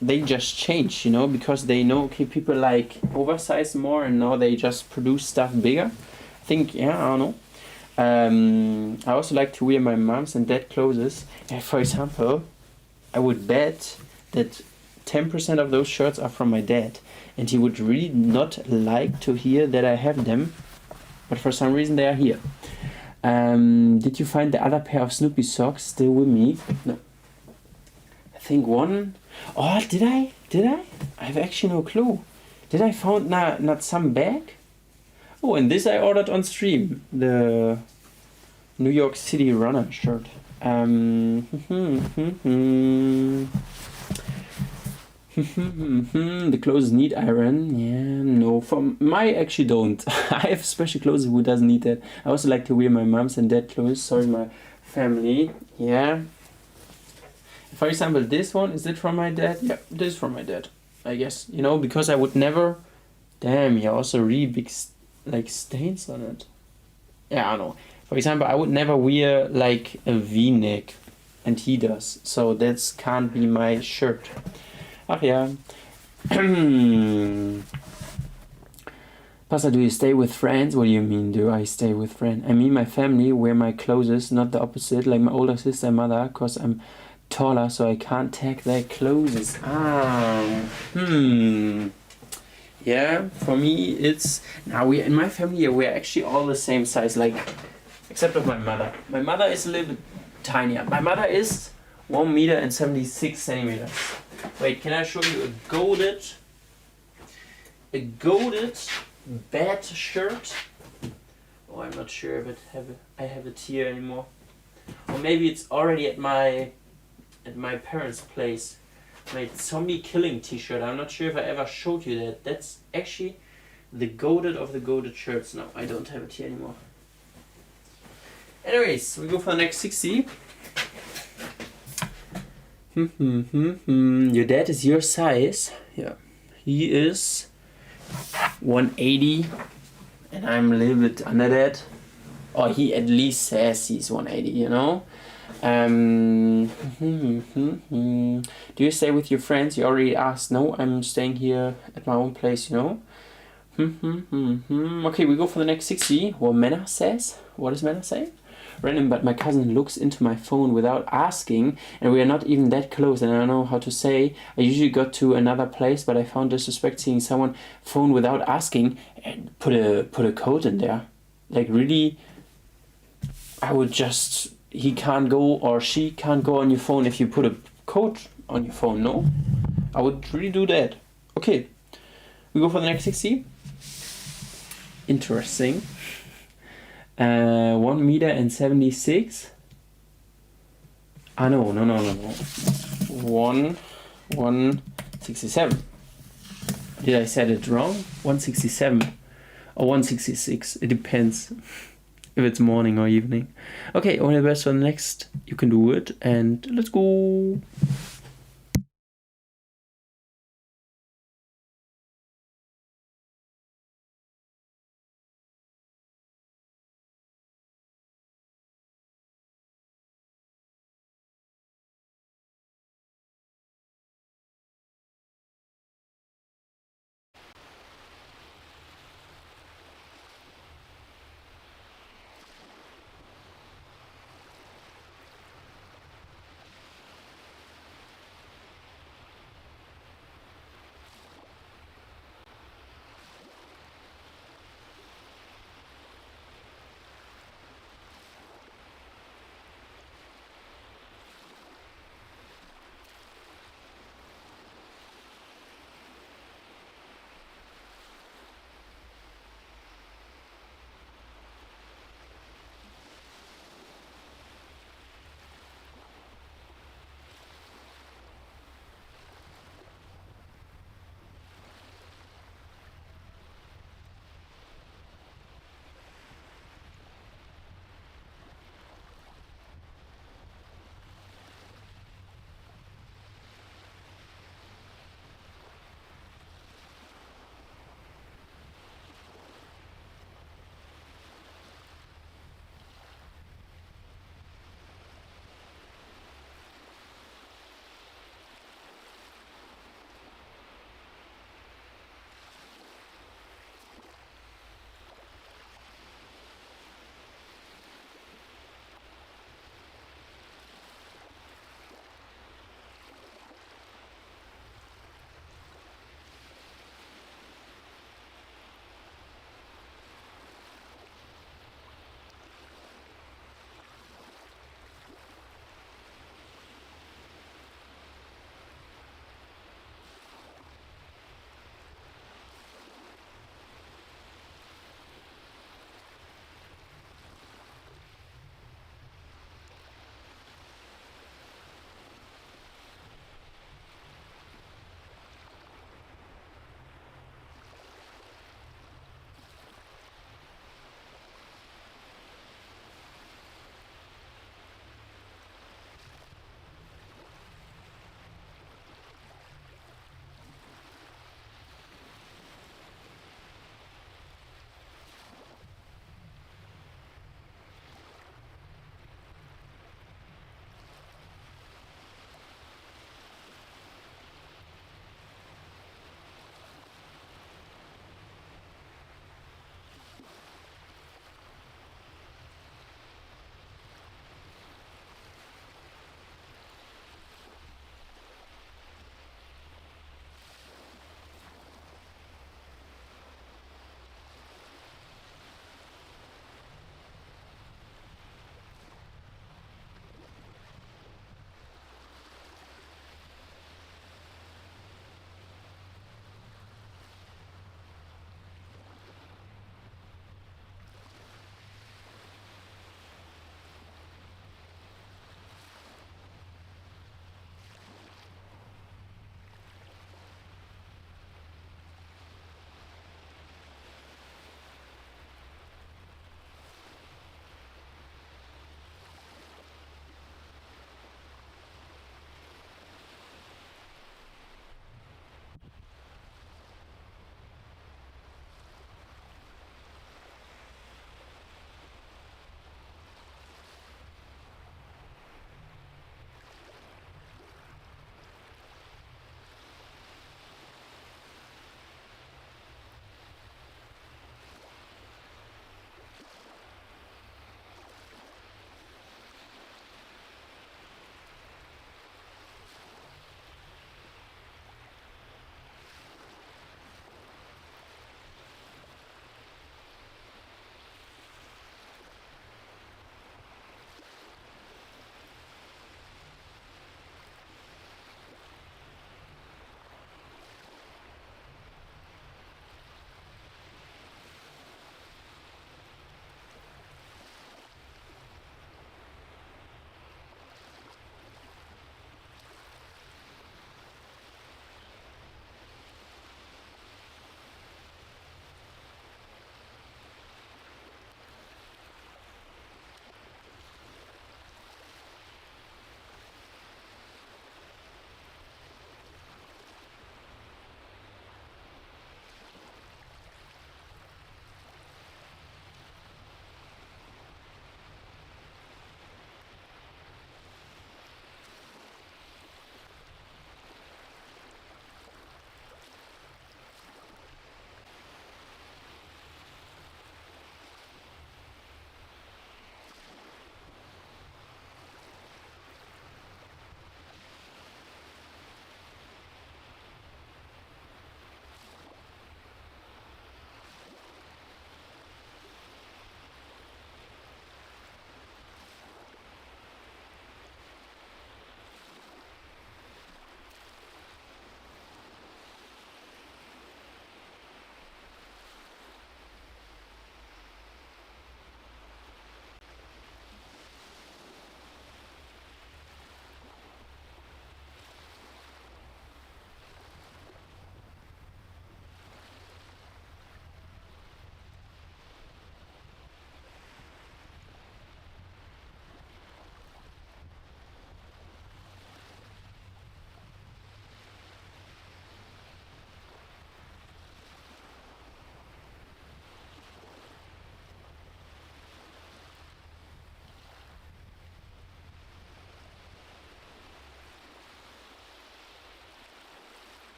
they just change, you know, because they know, okay, people like oversize more and now they just produce stuff bigger. I think, yeah, I don't know. I also like to wear my mom's and dad clothes. For example, I would bet that 10% of those shirts are from my dad, and he would really not like to hear that I have them, but for some reason they are here. Did you find the other pair of Snoopy socks still with me? No. I think one... Oh, did I? I have actually no clue. Did I found not some bag? Oh, and this I ordered on stream. The New York City runner shirt. The clothes need iron. Yeah, no. I actually don't. I have special clothes who doesn't need that. I also like to wear my mom's and dad clothes. Sorry, my family. Yeah. For example, this one, is it from my dad? Yeah, this is from my dad. I guess, you know, because I would never... Damn, yeah, also really big like stains on it. Yeah, I don't know. For example, I would never wear like a V-neck, and he does. So that can't be my shirt. Ach yeah. Pasta, do you stay with friends? What do you mean, do I stay with friends? I mean my family wear my clothes, not the opposite, like my older sister and mother, because I'm taller, so I can't take their clothes. Yeah, for me it's... Now, we in my family, we're actually all the same size, like, except of my mother. My mother is a little bit tinier. My mother is 1 meter and 76 centimeters. Wait, can I show you a goated bad shirt? Oh, I'm not sure if I have it here anymore. Or maybe it's already at my parents' place. My zombie killing t-shirt. I'm not sure if I ever showed you that. That's actually the goated of the goated shirts. No, I don't have it here anymore. Anyways, we go for the next 60. Your dad is your size. Yeah. He is 180 and I'm a little bit under that. Or he at least says he's 180, you know? Do you stay with your friends? You already asked. No, I'm staying here at my own place, you know? Okay, we go for the next 60. What Mena says. What does Mena say? Random, but my cousin looks into my phone without asking, and we are not even that close, and I don't know how to say. I usually got to another place, but I found disrespect seeing someone phone without asking and put a code in there. Like, really, I would just... He can't go or she can't go on your phone if you put a code on your phone, no? I would really do that. Okay, we go for the next 60. Interesting. 1 meter and 76. No. 167. Did I set it wrong? 167 or 166. It depends if it's morning or evening. Okay, all the best for the next. You can do it, and let's go.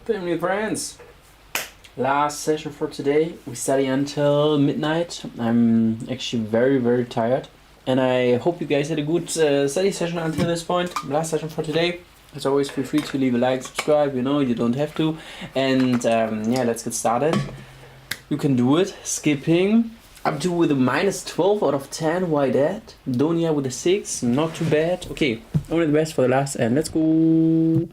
Family friends, last session for today. We study until midnight. I'm actually very tired, and I hope you guys had a good study session until this point. Last session for today. As always, feel free to leave a like, subscribe. You know, you don't have to. And yeah, let's get started. You can do it skipping up to with a -12 out of 10. Why that? Donia with a 6. Not too bad. Okay, only the best for the last, and let's go.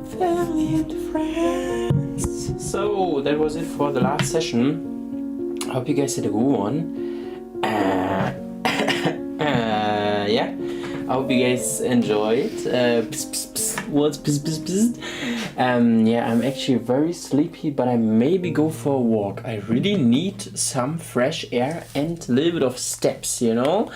family and friends. So that was it for the last session. I hope you guys had a good one. Yeah, I hope you guys enjoyed. What's yeah, I'm actually very sleepy, but I maybe go for a walk. I really need some fresh air and a little bit of steps, you know.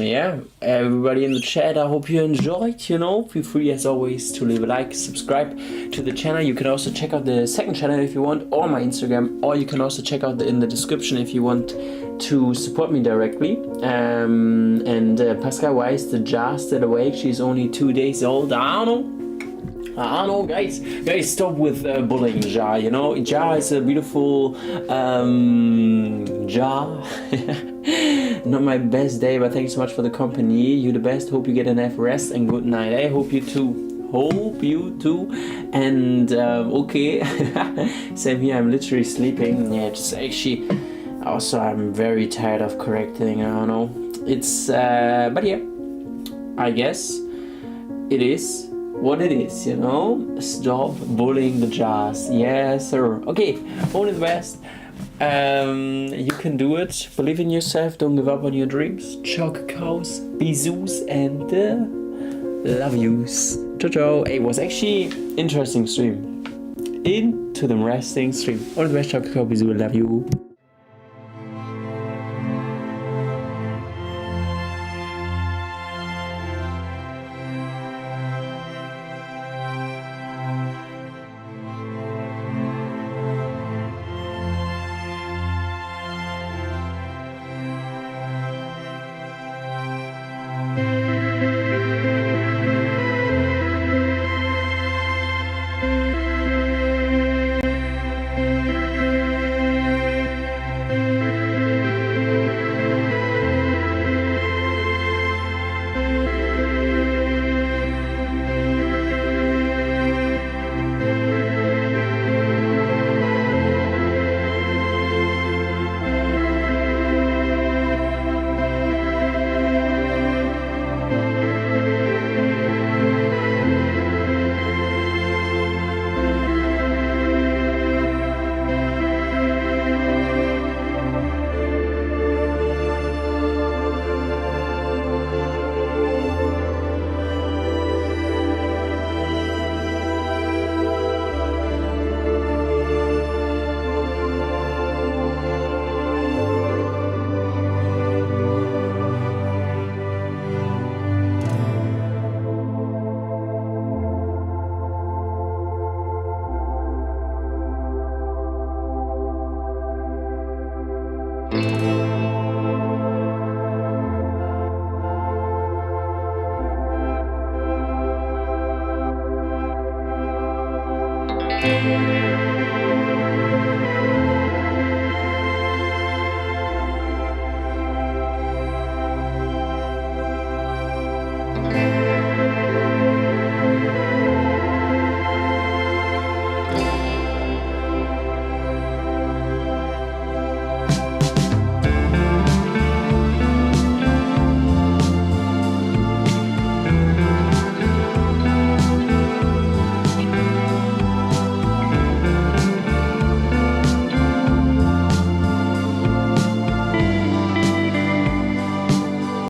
Yeah, everybody in the chat, I hope you enjoyed, you know. Feel free as always to leave a like, subscribe to the channel. You can also check out the second channel if you want, or my Instagram, or you can also check out in the description if you want to support me directly. And Pascal, why is the jar still awake? She's only 2 days old. I don't know, guys, stop with bullying Jar, you know. Jar is a beautiful jar. Not my best day, but thanks so much for the company. You're the best. Hope you get enough rest, and good night. I hope you too. And okay. Same here, I'm literally sleeping. Yeah, just actually, also I'm very tired of correcting. I don't know, it's but yeah, I guess it is what it is, you know. Stop bullying the jars. Yes, sir. Okay, only the best. You can do it. Believe in yourself. Don't give up on your dreams. Ciao, cows, bisous, and love yous. Ciao, ciao. It was actually interesting stream. Into the resting stream. All the best. Ciao, cow, bisous, love you.